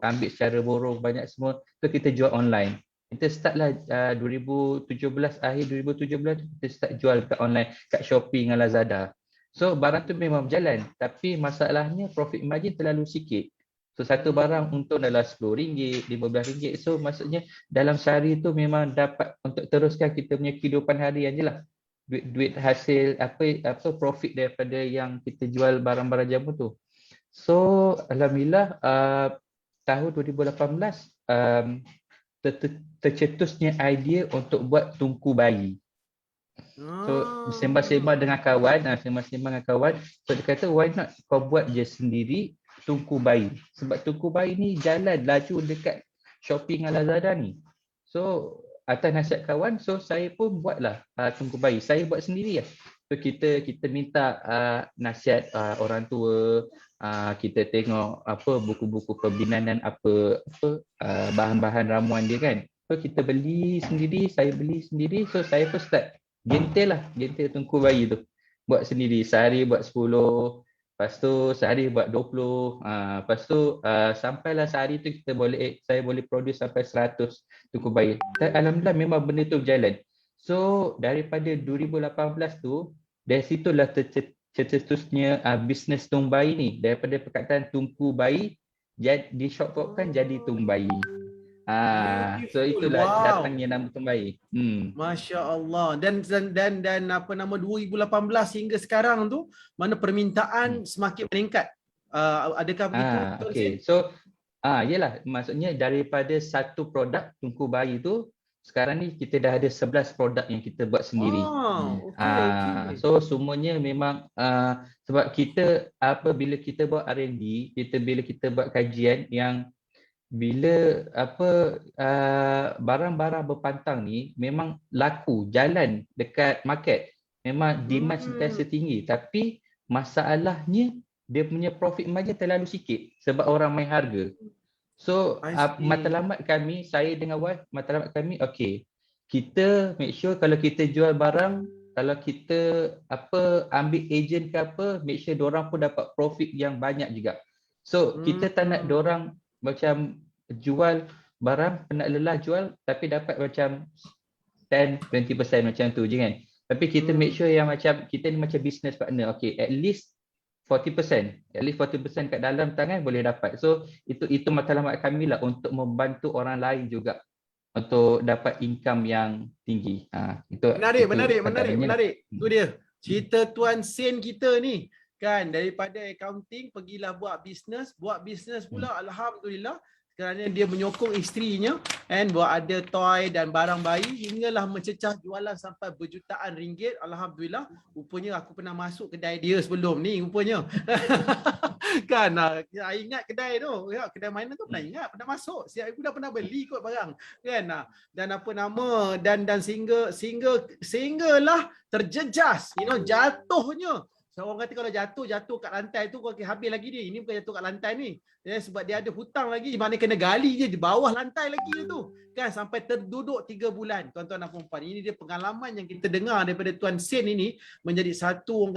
ambil secara borong banyak semua. So kita jual online. Kita start lah 2017, akhir 2017 kita start jual kat online, kat Shopee dengan Lazada. So barang tu memang berjalan, tapi masalahnya profit margin terlalu sikit. So satu barang untung dalam RM10, RM15. So maksudnya dalam sehari tu memang dapat untuk teruskan kita punya kehidupan harian je lah. Duit hasil apa profit daripada yang kita jual barang-barang jamu tu. So alhamdulillah tahun 2018 tercetusnya idea untuk buat tungku bayi. So sembang-sembang dengan kawan, so dia kata why not kau buat je sendiri tungku bayi. Sebab tungku bayi ni jalan laju dekat Shopee dengan Lazada ni. So atas nasihat kawan, so saya pun buatlah tungku bayi. Saya buat sendiri lah. So kita minta nasihat orang tua, kita tengok apa buku-buku pembinaan apa bahan-bahan ramuan dia kan. So kita beli sendiri, saya beli sendiri. So saya pun start gentil tungku bayi tu. Buat sendiri, sehari buat 10, lepas tu sehari buat 20, lepas tu sampailah sehari tu saya boleh produce sampai 100 tungku bayi. Dan alhamdulillah memang benda tu berjalan. So daripada 2018 tu, dari situlah tercetusnya bisnes tungku bayi ni. Daripada perkataan tungku bayi di shortformkan jadi tungku bayi. So itulah datangnya nama tungku bayi. Masya Allah. Dan apa nama 2018 hingga sekarang tu mana permintaan semakin meningkat. Adakah begitu? Okay. So yelah, maksudnya daripada satu produk tungku bayi tu, sekarang ni kita dah ada 11 produk yang kita buat sendiri. Okay. So semuanya memang sebab kita bila kita buat R&D, bila kita buat kajian yang bila barang-barang berpantang ni memang laku, jalan dekat market, memang demand sentiasa tinggi, tapi masalahnya dia punya profit margin terlalu sikit sebab orang main harga. So matlamat kami, saya dengan wife, matlamat kami, okay, kita make sure kalau kita jual barang, kalau kita ambil agent ke apa, make sure diorang pun dapat profit yang banyak juga. So kita tak nak diorang macam jual barang, penat lelah jual tapi dapat macam 10-20% macam tu je kan. Tapi kita make sure yang macam kita ni macam business partner, okay, at least 40% kat dalam tangan boleh dapat. So itu matlamat kami lah untuk membantu orang lain juga untuk dapat income yang tinggi. Menarik. Itu dia cerita Tuan Sen kita ni kan, daripada accounting pergilah buat bisnes pula. Alhamdulillah, kerana dia menyokong isterinya buat ada toy dan barang bayi hinggalah mencecah jualan sampai berjutaan ringgit. Alhamdulillah. Rupanya aku pernah masuk kedai dia sebelum ni rupanya. Kan, saya ingat kedai tu, kedai mainan tu pernah masuk. Aku dah pernah beli kot barang kan. Dan apa nama dan sehinggalah terjejas, jatuhnya. So, orang kata kalau jatuh kat lantai tu kau habis lagi dia. Ini bukan jatuh kat lantai ni. Sebab dia ada hutang lagi, mana kena gali je di bawah lantai lagi tu. Kan sampai terduduk 3 bulan. Tuan-tuan dan puan-puan, ini dia pengalaman yang kita dengar daripada Tuan Sen ini menjadi satu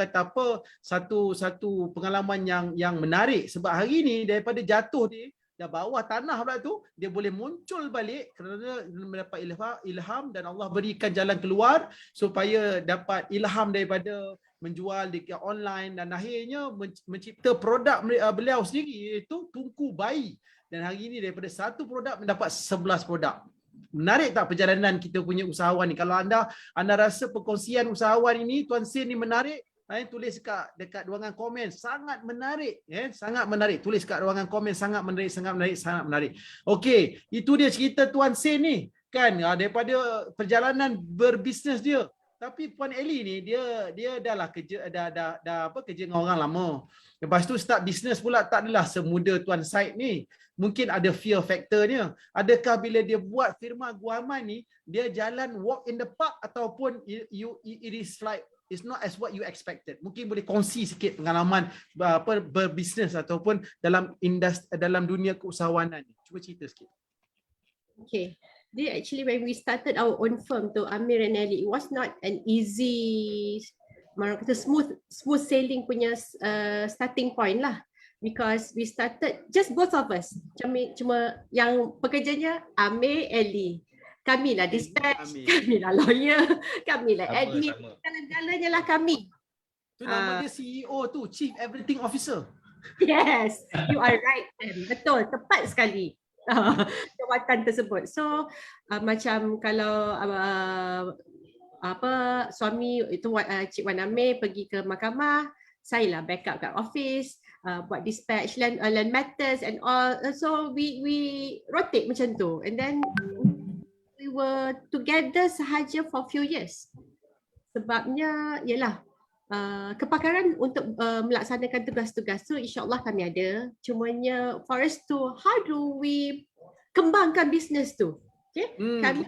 pengalaman yang menarik, sebab hari ni daripada jatuh dia dah bawah tanah pula tu, dia boleh muncul balik kerana mendapat ilham dan Allah berikan jalan keluar supaya dapat ilham daripada menjual dekat online dan akhirnya mencipta produk beliau sendiri, iaitu tungku bayi. Dan hari ini daripada satu produk mendapat 11 produk. Menarik tak perjalanan kita punya usahawan ni? Kalau anda rasa perkongsian usahawan ini, Tuan Sen ni menarik, tulis dekat ruangan komen, sangat menarik, sangat menarik. Tulis kat ruangan komen, sangat menarik. Okey, itu dia cerita Tuan Sen ni kan, daripada perjalanan berbisnes dia. Tapi Puan Elly ni dia dah lah kerja kerja dengan orang lama. Lepas tu start bisnes pula tak adalah semudah Tuan Syed ni. Mungkin ada fear factornya. Adakah bila dia buat firma guaman ni, dia jalan walk in the park ataupun it is like it's not as what you expected. Mungkin boleh kongsi sikit pengalaman berbisnes ataupun dalam dunia keusahawanan ni. Cuba cerita sikit. Okay. Actually when we started our own firm to Amir and Elly, it was not an easy, smooth sailing punya starting point lah, because we started just both of us. Cuma yang pekerjanya Amir, Elly. Kami lah dispatch, kami lah lawyer, kami lah admin, segala-galanya lah kami. Tu nama dia CEO tu, Chief Everything Officer. Yes, you are right. Betul, tepat sekali jawatan tersebut. So macam kalau apa suami itu Cik Wan Amir pergi ke mahkamah, saya lah backup kat office, buat dispatch land matters and all. So we rotate macam tu, and then we were together sahaja for few years. Sebabnya ialah kepakaran untuk melaksanakan tugas-tugas tu insyaAllah kami ada. Cumanya for us to, how do we kembangkan bisnes tu? Okay? Kami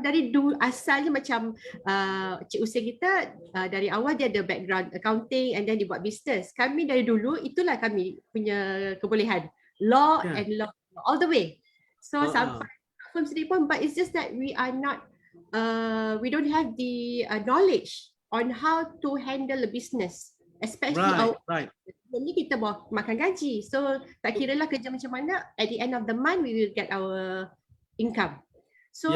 dari dulu asalnya macam Cik Usain kita dari awal dia ada background accounting and then dia buat bisnes. Kami dari dulu itulah kami punya kebolehan. Law and law all the way. So sampai firm sendiri pun, but it's just that we are not we don't have the knowledge on how to handle a business, especially Jadi kita bawa makan gaji. So tak kira lah kerja macam mana, at the end of the month we will get our income. So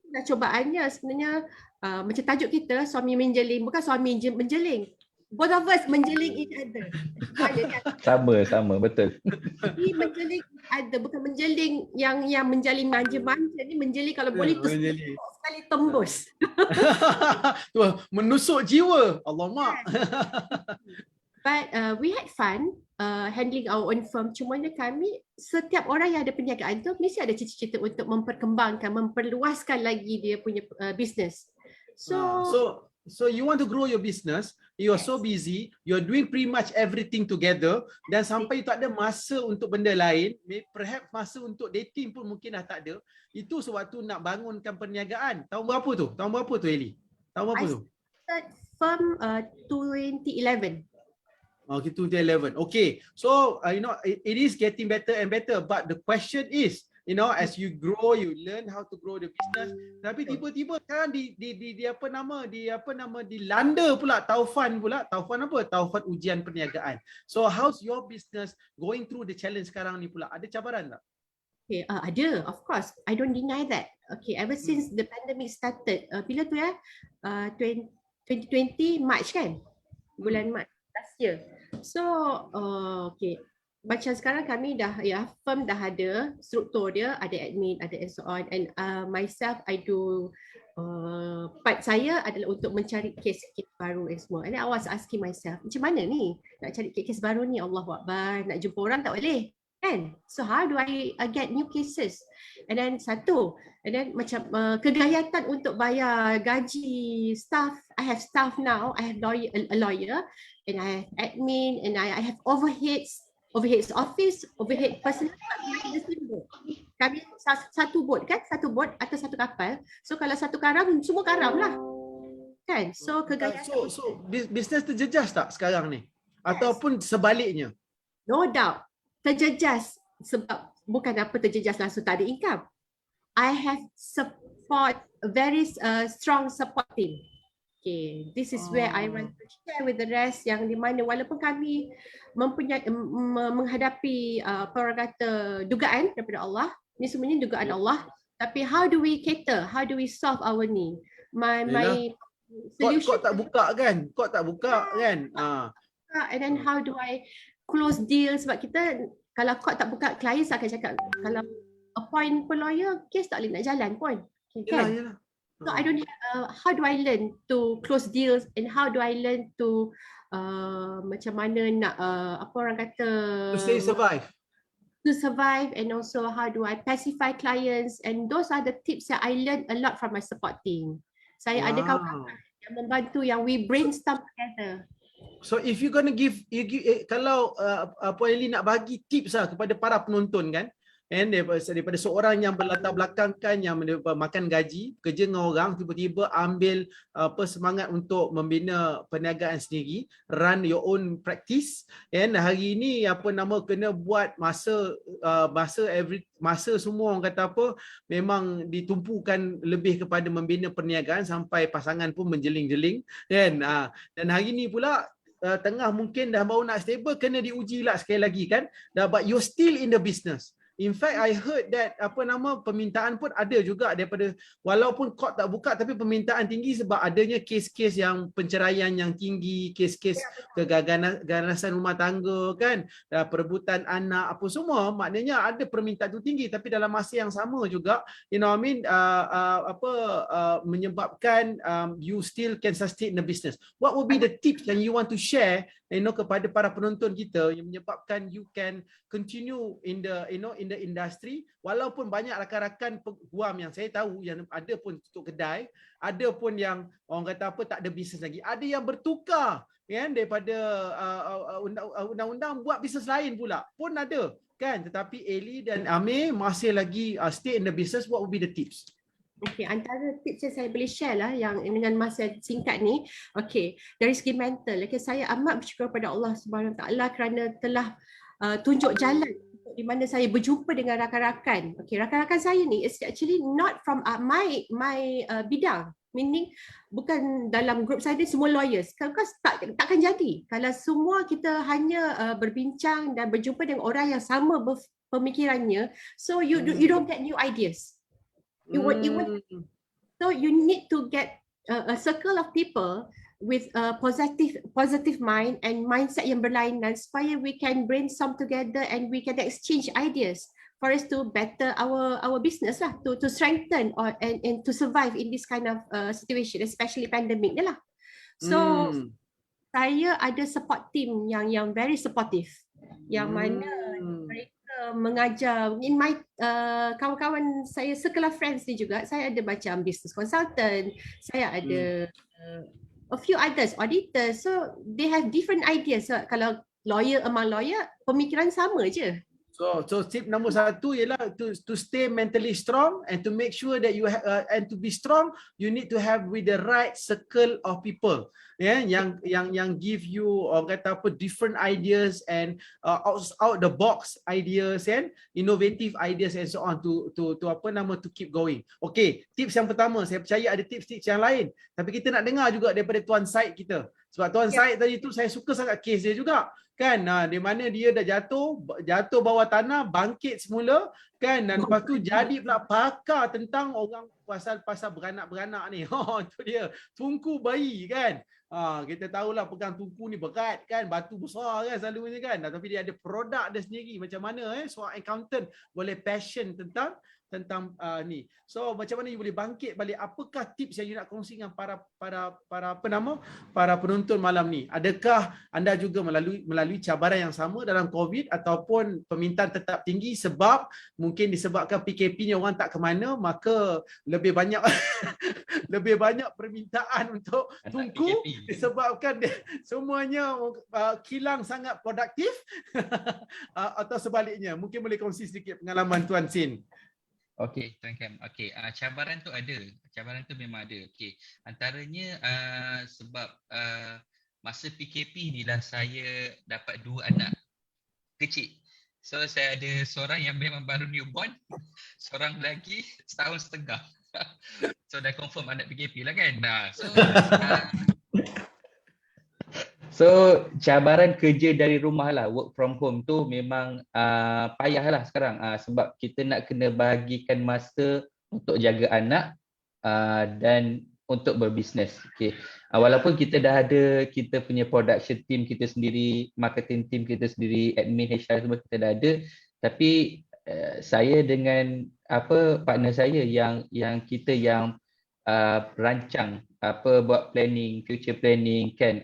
dah cobaannya sebenarnya macam tajuk kita suami menjeling, bukan suami menjeling. Both of us menjeling each other. Sama betul. Ini menjeling each other, bukan menjeling yang menjaling manja-manja, ni menjeling kalau boleh tu sekali tembus. Menusuk jiwa. Alamak. But we had fun handling our own firm. Cumanya kami, setiap orang yang ada perniagaan tu mesti ada cita-cita untuk memperkembangkan, memperluaskan lagi dia punya business. So you want to grow your business, you are so busy, you are doing pretty much everything together, dan sampai tak ada masa untuk benda lain, perhaps masa untuk dating pun mungkin dah tak ada. Itu sewaktu nak bangunkan perniagaan. Tahun berapa tu? Tahun berapa tu, Eli? Tahun berapa tu? I started firm 2011. Okay, 2011. Okay, so you know it is getting better and better, but the question is, you know, as you grow, you learn how to grow the business. Tapi tiba-tiba sekarang dilanda pula taufan ujian perniagaan. So how's your business going through the challenge sekarang ni pula? Ada cabaran tak? Okay, ada, of course. I don't deny that. Okay, ever since the pandemic started, bila tu ya? 2020 March kan? Bulan Mac last year. So, okay. Macam sekarang kami dah firm dah ada struktur dia, ada admin, ada and so on, and myself I do part saya adalah untuk mencari kes-kes baru and semua. And then I was asking myself, macam mana ni nak cari kes baru ni? Allahu Akbar, nak jumpa orang tak boleh kan? So how do I get new cases? And then macam kegayatan untuk bayar gaji staff. I have staff now, I have a lawyer, and I have admin, and I have overheads office, overhead personal. Kami satu boat atau satu kapal. So kalau satu karam, semua karam lah. Kan? So kegayatan. So business terjejas tak sekarang ni? Ataupun sebaliknya? No doubt. Terjejas sebab bukan apa terjejas langsung tak ada income. I have very strong support team. Okay, this is where I want to share with the rest, yang di mana walaupun kami menghadapi orang kata dugaan daripada Allah, ni semuanya dugaan Allah, tapi how do we cater, how do we solve our need? My solution. Kau tak buka kan? And then how do I close deal, sebab kita kalau kau tak buka, klien akan cakap kalau appoint pun lawyer, kes tak boleh nak jalan pun. Kan? Yalah. So I don't how do I learn to close deals, and how do I learn to macam mana nak apa orang kata to survive, and also how do I pacify clients, and those are the tips that I learned a lot from my support team. Saya ada kawan yang membantu, yang we brainstorm together. So if you gonna kalau Puan Eli nak bagi tips kepada para penonton kan, and daripada seorang yang berlatar belakangkan, yang makan gaji, kerja dengan orang, tiba-tiba ambil semangat untuk membina perniagaan sendiri, run your own practice, and hari ini kena buat masa semua orang kata memang ditumpukan lebih kepada membina perniagaan sampai pasangan pun menjeling-jeling kan. Dan hari ini pula tengah mungkin dah baru nak stable, kena diuji lah sekali lagi kan, but you're still in the business. In fact, I heard that permintaan pun ada juga daripada, walaupun court tak buka tapi permintaan tinggi sebab adanya kes-kes yang penceraian yang tinggi, kes-kes keganasan rumah tangga kan, perebutan anak apa semua, maknanya ada permintaan tu tinggi, tapi dalam masa yang sama juga, you know what I mean, menyebabkan you still can sustain the business. What would be the tips yang you want to share, you know, kepada para penonton kita yang menyebabkan you can continue in the, you know, in the industry, walaupun banyak rakan-rakan peguam yang saya tahu yang ada pun tutup kedai, ada pun yang orang kata apa tak ada bisnes lagi, ada yang bertukar kan daripada undang-undang buat bisnes lain pula pun ada kan, tetapi Eli dan Amir masih lagi stay in the business. What would be the tips? Okay, antara tips yang saya boleh share lah yang dengan masa singkat ni, okay, dari segi mental, okay, saya amat bersyukur pada Allah Subhanahu Wa Taala kerana telah tunjuk jalan di mana saya berjumpa dengan rakan-rakan. Okay, rakan-rakan saya ni is actually not from my bidang, meaning bukan dalam grup saya ni semua lawyers. Kalau takkan jadi kalau semua kita hanya berbincang dan berjumpa dengan orang yang sama pemikirannya, so you don't get new ideas. So you need to get a circle of people with a positive mind and mindset yang berlainan supaya we can brainstorm together and we can exchange ideas for us to better our business lah, to strengthen and to survive in this kind of situation, especially pandemic ni lah. So saya ada support team yang very supportive, yang mana mereka mengajar. In my kawan-kawan saya, circle of friends ni juga, saya ada macam business consultant, saya ada a few others, auditors, so they have different ideas. So, kalau lawyer among lawyer, pemikiran sama je. So tip nombor 1 ialah to stay mentally strong and to make sure that you and to be strong, you need to have with the right circle of people, yang give you orang kata apa, different ideas and out the box ideas and innovative ideas and so on to keep going. Okay, tips yang pertama, saya percaya ada tips-tips yang lain, tapi kita nak dengar juga daripada Tuan Syed kita, sebab Tuan Syed tadi tu saya suka sangat kes dia juga kan, di mana dia dah jatuh bawah tanah, bangkit semula kan, dan lepas tu jadi pula pakar tentang orang pasal beranak-beranak ni. Itu dia, tungku bayi kan. Kita tahulah pegang tungku ni berat kan, batu besar kan selalunya kan, tapi dia ada produk dia sendiri. Macam mana seorang accountant boleh passion tentang ni. So macam mana you boleh bangkit balik? Apakah tips yang you nak kongsi dengan para penonton malam ni? Adakah anda juga melalui cabaran yang sama dalam COVID ataupun permintaan tetap tinggi sebab mungkin disebabkan PKP ni orang tak ke mana, maka lebih banyak lebih banyak permintaan untuk tungku disebabkan semuanya kilang sangat produktif atau sebaliknya? Mungkin boleh kongsi sedikit pengalaman Tuan Sin. Okey, Tuan Kam. Okey, cabaran tu ada. Cabaran tu memang ada. Okey, antaranya sebab masa PKP ni lah saya dapat 2 anak kecil. So saya ada seorang yang memang baru newborn, seorang lagi setahun setengah. So dah confirm anak PKP lah kan. So cabaran kerja dari rumah lah, work from home tu memang payah lah sekarang, sebab kita nak kena bagikan masa untuk jaga anak dan untuk berbisnes. Okay. Walaupun kita dah ada kita punya production team kita sendiri, marketing team kita sendiri, admin, HR semua kita dah ada, tapi saya dengan partner saya yang kita yang rancang buat planning, future planning kan,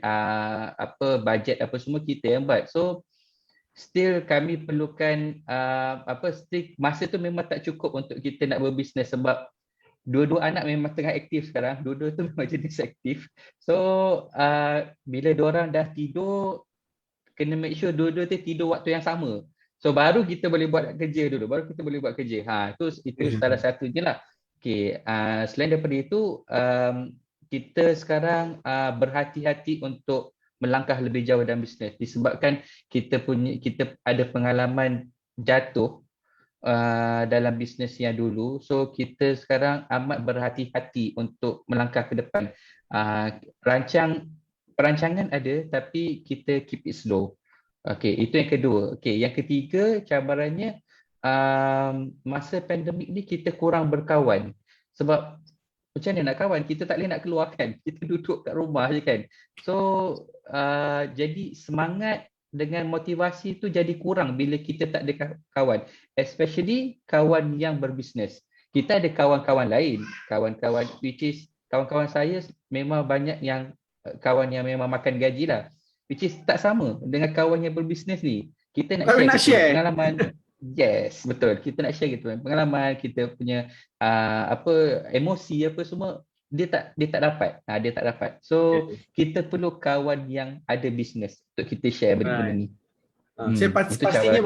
budget apa semua kita yang buat. So still kami perlukan still masa tu memang tak cukup untuk kita nak berbisnes sebab dua-dua anak memang tengah aktif sekarang, dua-dua tu memang jenis aktif. So bila diorang dah tidur, kena make sure dua-dua tu tidur waktu yang sama. So baru kita boleh buat kerja dulu, baru kita boleh buat kerja. Itu salah satunya lah. Okay, selain daripada itu, kita sekarang berhati-hati untuk melangkah lebih jauh dalam bisnes disebabkan kita ada pengalaman jatuh dalam bisnes yang dulu. So kita sekarang amat berhati-hati untuk melangkah ke depan. Perancangan ada tapi kita keep it slow. Okay, itu yang kedua. Okay, yang ketiga cabarannya masa pandemik ni kita kurang berkawan. Sebab macam mana nak kawan? Kita tak boleh nak keluar kan. Kita duduk kat rumah je kan. So jadi semangat dengan motivasi tu jadi kurang bila kita tak ada kawan. Especially kawan yang berbisnes. Kita ada kawan-kawan lain. Kawan-kawan which is kawan-kawan saya memang banyak yang kawan yang memang makan gaji lah. Which is tak sama dengan kawan yang berbisnes ni. Kita nak share pengalaman. Yes, betul. Kita nak share gitu pengalaman, kita punya emosi apa semua dia tak dapat. Dia tak dapat. So kita perlu kawan yang ada bisnes untuk kita share benda-benda ni. Saya pastinya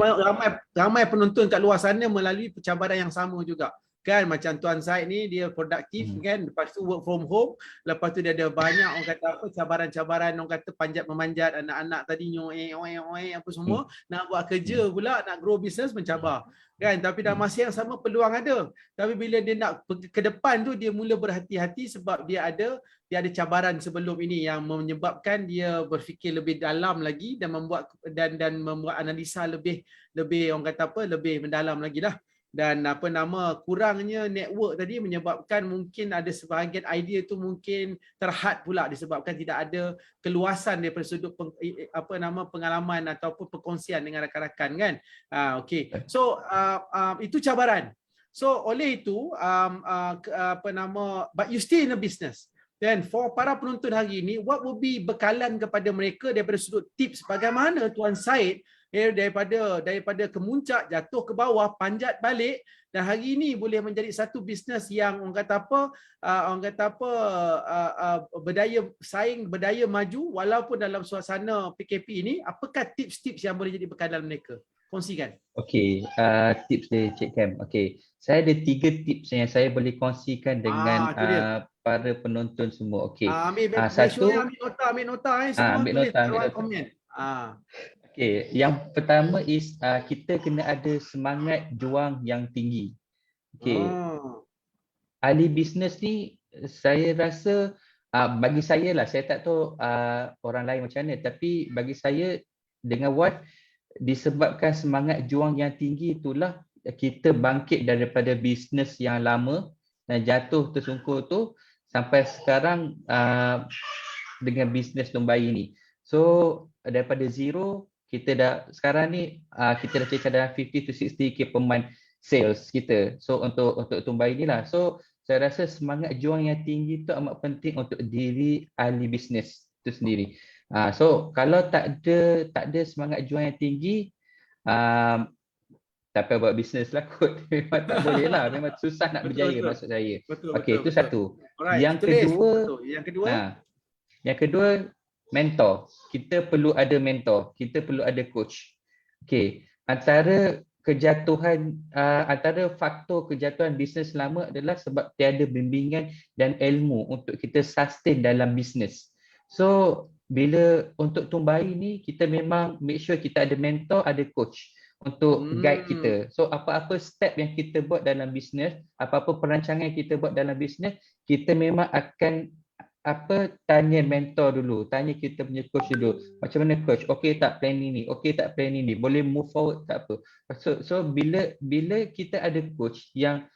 ramai penonton kat luar sana melalui pencabaran yang sama juga. Kan macam Tuan Syed ni dia produktif kan, lepas tu work from home, lepas tu dia ada banyak orang kata apa cabaran-cabaran, orang kata panjat memanjat, anak-anak tadi nyoe apa semua, nak buat kerja pula, nak grow business mencabar kan. Tapi dalam masa yang sama peluang ada, tapi bila dia nak ke depan tu dia mula berhati-hati sebab dia ada cabaran sebelum ini yang menyebabkan dia berfikir lebih dalam lagi dan membuat analisa lebih orang kata apa, lebih mendalam lagi lah. Dan kurangnya network tadi menyebabkan mungkin ada sebahagian idea tu mungkin terhad pula disebabkan tidak ada keluasan daripada sudut pengalaman ataupun perkongsian dengan rakan-rakan kan. Okey. So itu cabaran. So oleh itu but you still in a business. Then for para penonton hari ini, what would be bekalan kepada mereka daripada sudut tips bagaimana Tuan Syed daripada kemuncak jatuh ke bawah, panjat balik dan hari ini boleh menjadi satu bisnes yang berdaya saing, berdaya maju walaupun dalam suasana PKP ini. Apakah tips-tips yang boleh jadi bekalan mereka? Kongsikan. Okey, tips dia Cik Kam. Okey, saya ada 3 tips yang saya boleh kongsikan dengan para penonton semua. Okey. Satu ambil nota semua tulis dalam komen. Okay, yang pertama is kita kena ada semangat juang yang tinggi. Okay. Ahli bisnes ni saya rasa bagi saya lah, saya tak tahu orang lain macam mana, tapi bagi saya dengan Wat disebabkan semangat juang yang tinggi itulah kita bangkit daripada bisnes yang lama dan jatuh tersungkur tu sampai sekarang dengan bisnes Lumbai ni. So daripada zero kita dah sekarang ni kita dah cecah dalam 50 to 60k per month sales kita. So untuk Tumbai ni lah. So saya rasa semangat juang yang tinggi tu amat penting untuk diri ahli bisnes tu sendiri. So kalau tak ada semangat juang yang tinggi, tak payah buat bisnes lah kot. Memang tak boleh lah. Memang susah nak berjaya maksud saya. Okey, itu satu. Yang kedua mentor. Kita perlu ada mentor, kita perlu ada coach. Okey, antara faktor kejatuhan bisnes lama adalah sebab tiada bimbingan dan ilmu untuk kita sustain dalam bisnes. So, bila untuk Tumbai ni kita memang make sure kita ada mentor, ada coach untuk guide kita. So, apa-apa step yang kita buat dalam bisnes, apa-apa perancangan yang kita buat dalam bisnes, kita memang akan tanya mentor dulu, tanya kita punya coach dulu. Macam mana coach? Okey tak plan ni? Okey tak plan ni? Boleh move forward tak apa? So bila kita ada coach yang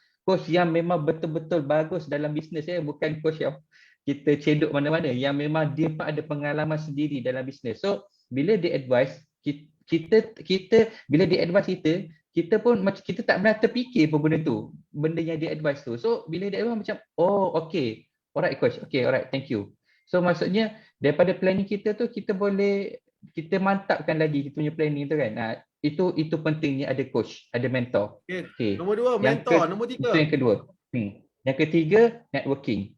memang betul-betul bagus dalam bisnes bukan coach yang kita cedok mana-mana, yang memang dia pun ada pengalaman sendiri dalam bisnes. So bila dia advise kita bila dia advise kita pun macam kita tak pernah terfikir pun benda yang dia advise tu. So bila dia advise macam okey. Alright coach, okay, alright, thank you. So maksudnya daripada planning kita tu kita mantapkan lagi kita punya planning tu kan. Itu pentingnya ada coach, ada mentor. Okay. Nombor 2 mentor, nombor 3. Itu yang kedua. Yang ketiga networking.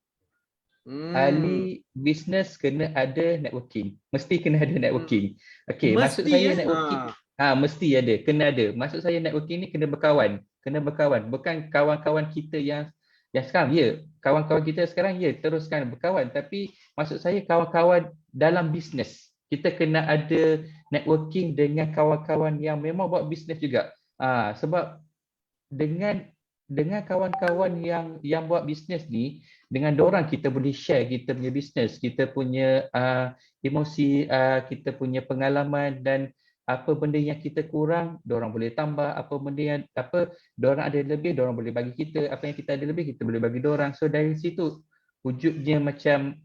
Ahli bisnes kena ada networking. Mesti kena ada networking. Okay, maksud saya networking. Mesti ada, kena ada. Maksud saya networking ni kena berkawan. Bukan kawan-kawan kita yang sekarang kawan-kawan kita sekarang teruskan berkawan, tapi maksud saya kawan-kawan dalam bisnes. Kita kena ada networking dengan kawan-kawan yang memang buat bisnes juga. Sebab dengan kawan-kawan yang buat bisnes ni, dengan dorang kita boleh share kita punya bisnes, kita punya emosi, kita punya pengalaman dan apa benda yang kita kurang, diorang boleh tambah, apa benda yang diorang ada lebih, diorang boleh bagi kita, apa yang kita ada lebih kita boleh bagi diorang. So dari situ wujudnya macam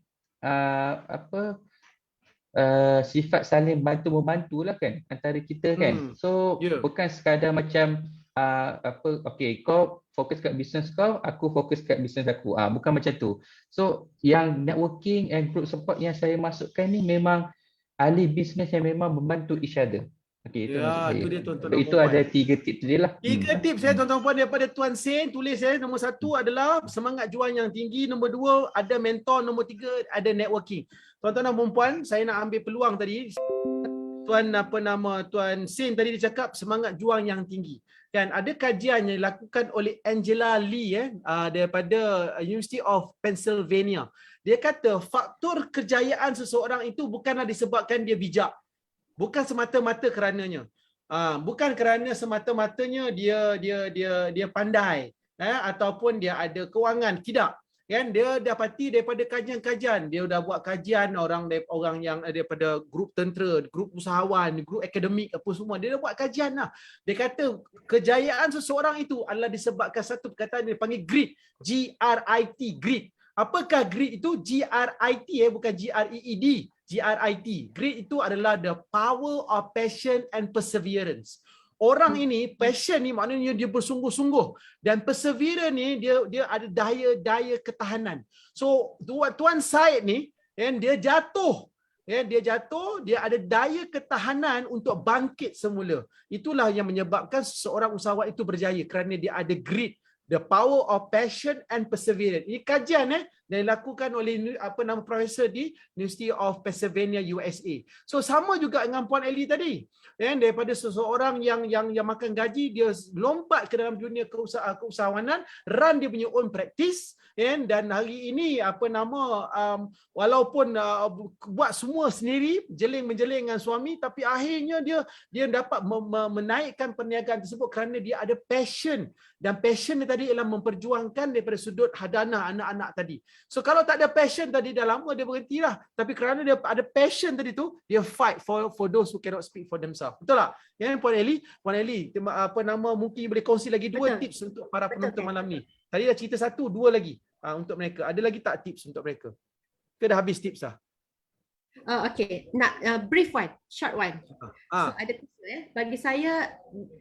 sifat saling bantu membantu lah kan antara kita kan. So bukan sekadar macam okey, kau fokus kat bisnes kau, aku fokus kat bisnes aku. Bukan macam tu. So yang networking and group support yang saya masukkan ni memang ahli bisnes yang memang membantu each other. Okey, itu maksud saya. Itu dia tuan-tuan. Itu ada 3 tips dia lah. 3 tips tuan-tuan puan daripada Tuan Sen, tulis nombor 1 adalah semangat juang yang tinggi, nombor 2 ada mentor, nombor 3 ada networking. Tuan-tuan dan puan, saya nak ambil peluang tadi. Tuan Sen tadi dia cakap semangat juang yang tinggi. Kan ada kajian yang dilakukan oleh Angela Lee daripada University of Pennsylvania. Dia kata faktor kejayaan seseorang itu bukanlah disebabkan dia bijak. Bukan semata-mata kerananya. Bukan kerana semata-matanya dia pandai ataupun dia ada kewangan, tidak. Kan dia dapati daripada kajian-kajian, dia dah buat kajian orang yang daripada grup tentera, grup usahawan, grup akademik apa semua, dia dah buat kajian lah. Dia kata kejayaan seseorang itu adalah disebabkan satu perkataan dia panggil grit, G-R-I-T, grit. Apakah grit itu? G-R-I-T bukan G-R-E-E-D. Grit. Grit itu adalah the power of passion and perseverance. Orang ini passion ni maknanya dia bersungguh-sungguh, dan perseverance ni dia ada daya ketahanan. So Tuan Syed ni dia jatuh, dia ada daya ketahanan untuk bangkit semula. Itulah yang menyebabkan seseorang usahawan itu berjaya kerana dia ada grit. The power of passion and perseverance. Ini kajian yang dilakukan oleh profesor di University of Pennsylvania, USA. So sama juga dengan Puan Ellie tadi. Daripada seseorang yang makan gaji, dia lompat ke dalam dunia keusahawanan, run dia punya own practice, dan hari ini walaupun buat semua sendiri, menjeling dengan suami, tapi akhirnya dia dapat menaikkan perniagaan tersebut kerana dia ada passion, dan passion dia tadi ialah memperjuangkan daripada sudut hadanah anak-anak tadi. So kalau tak ada passion tadi, dah lama dia berhentilah, tapi kerana dia ada passion tadi tu, dia fight for those who cannot speak for themselves. Betul tak? Puan Ellie, mungkin boleh kongsi lagi 2 tips untuk para penonton malam ni. Tadi dah cerita 1, 2 lagi untuk mereka. Ada lagi tak tips untuk mereka? Ke dah habis tips dah? Okay, nak brief one, short one. So ada tips bagi saya,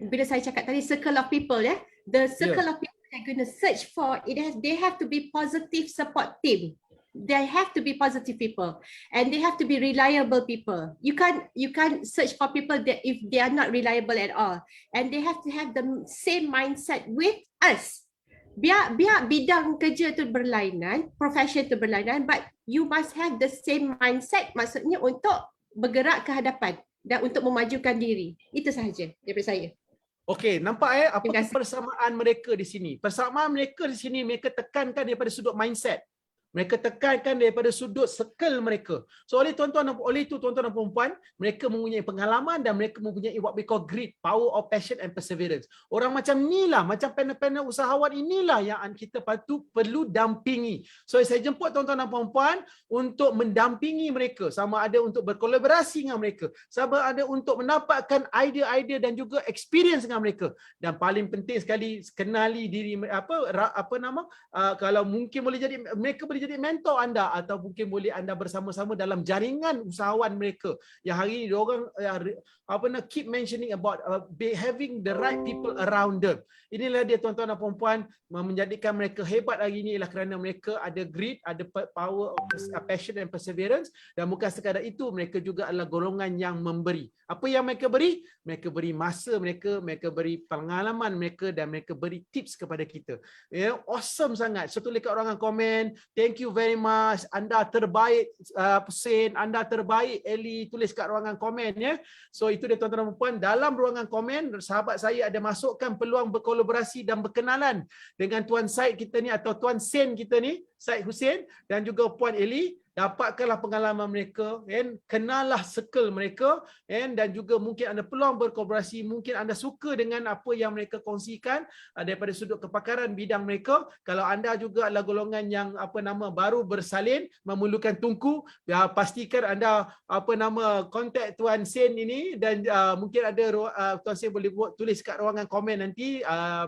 bila saya cakap tadi circle of people, the circle of people they're going to search for, they have to be positive support team. They have to be positive people, and they have to be reliable people. You can't search for people that if they are not reliable at all, and they have to have the same mindset with us. Biar bidang kerja tu berlainan, profession tu berlainan, but you must have the same mindset, maksudnya untuk bergerak ke hadapan dan untuk memajukan diri. Itu sahaja daripada saya. Okey, nampak apa persamaan mereka di sini? Persamaan mereka di sini, mereka tekankan daripada sudut mindset. Mereka tekankan daripada sudut circle mereka. So oleh itu tuan-tuan dan puan-puan, mereka mempunyai pengalaman dan mereka mempunyai what we call grit, power of passion and perseverance. Orang macam inilah, macam panel-panel usahawan inilah yang kita perlu dampingi. So saya jemput tuan-tuan dan puan-puan untuk mendampingi mereka, sama ada untuk berkolaborasi dengan mereka, sama ada untuk mendapatkan idea-idea dan juga experience dengan mereka. Dan paling penting sekali, kenali diri kalau mungkin boleh jadi mereka boleh jadi mentor anda, atau mungkin boleh anda bersama-sama dalam jaringan usahawan mereka yang hari ini diorang keep mentioning about having the right people around them. Inilah dia tuan-tuan dan puan-puan, menjadikan mereka hebat hari ini ialah kerana mereka ada grit, ada power of passion and perseverance, dan bukan sekadar itu, mereka juga adalah golongan yang memberi. Apa yang mereka beri? Mereka beri masa mereka beri pengalaman mereka, dan mereka beri tips kepada kita. Awesome sangat. So tulis kat ruangan komen, thank you very much, anda terbaik Sen, anda terbaik Ellie, tulis kat ruangan komen So itu dia tuan-tuan dan puan, dalam ruangan komen sahabat saya ada masukkan peluang berkolaborasi dan berkenalan dengan Tuan Syed kita ni, atau Tuan Sen kita ni, Syed Hussein, dan juga Puan Ellie. dapatkanlah pengalaman mereka, kenallah circle mereka, dan juga mungkin anda peluang berkolaborasi, mungkin anda suka dengan apa yang mereka kongsikan daripada sudut kepakaran bidang mereka. Kalau anda juga adalah golongan yang baru bersalin, memerlukan tungku, pastikan anda kontak Tuan Sen ini, dan mungkin ada Tuan Sen boleh tulis kat ruangan komen nanti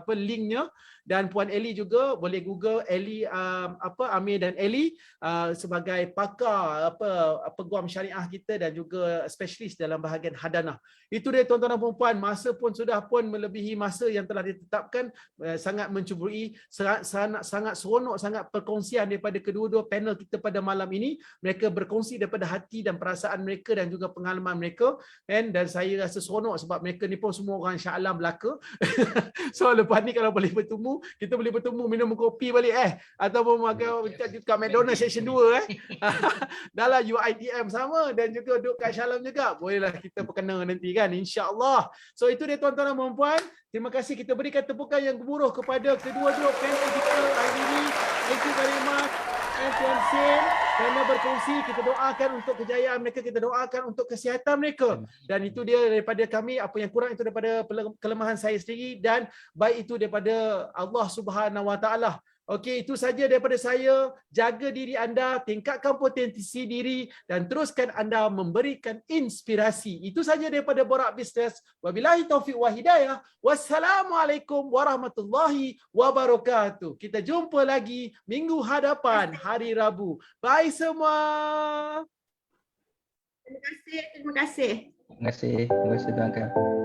linknya, dan Puan Eli juga boleh Google Eli Amir dan Eli sebagai pakar peguam syariah kita dan juga spesialis dalam bahagian hadanah. Itu dia tuan-tuan dan puan-puan, masa pun sudah pun melebihi masa yang telah ditetapkan. Sangat mencuburi, sangat seronok, sangat perkongsian daripada kedua-dua panel kita pada malam ini. Mereka berkongsi daripada hati dan perasaan mereka dan juga pengalaman mereka, dan saya rasa seronok sebab mereka ni pun semua orang Shah Alam Melaka. So lepas ni kalau boleh bertemu, kita boleh bertemu minum kopi balik ataupun makan kat McDonald's section 2 dalam UiTM sama, dan juga duduk kat Shah Alam juga. Bolehlah kita berkena nanti kan, insya-Allah. So itu dia tuan-tuan dan puan-puan. Terima kasih, kita berikan tepukan yang gemuruh kepada kedua-dua panel kita hari ini. Thank you very much. Tuan Sen kerana berkongsi, kita doakan untuk kejayaan mereka, kita doakan untuk kesihatan mereka. Dan itu dia daripada kami, apa yang kurang itu daripada kelemahan saya sendiri, dan baik itu daripada Allah Subhanahu Wa Taala. Okey, itu saja daripada saya. Jaga diri anda, tingkatkan potensi diri, dan teruskan anda memberikan inspirasi. Itu saja daripada Borak Bisnes. Wabillahi taufiq wa hidayah. Wassalamualaikum warahmatullahi wabarakatuh. Kita jumpa lagi minggu hadapan, hari Rabu. Bye semua. Terima kasih. Terima kasih. Terima kasih Tuan Kam.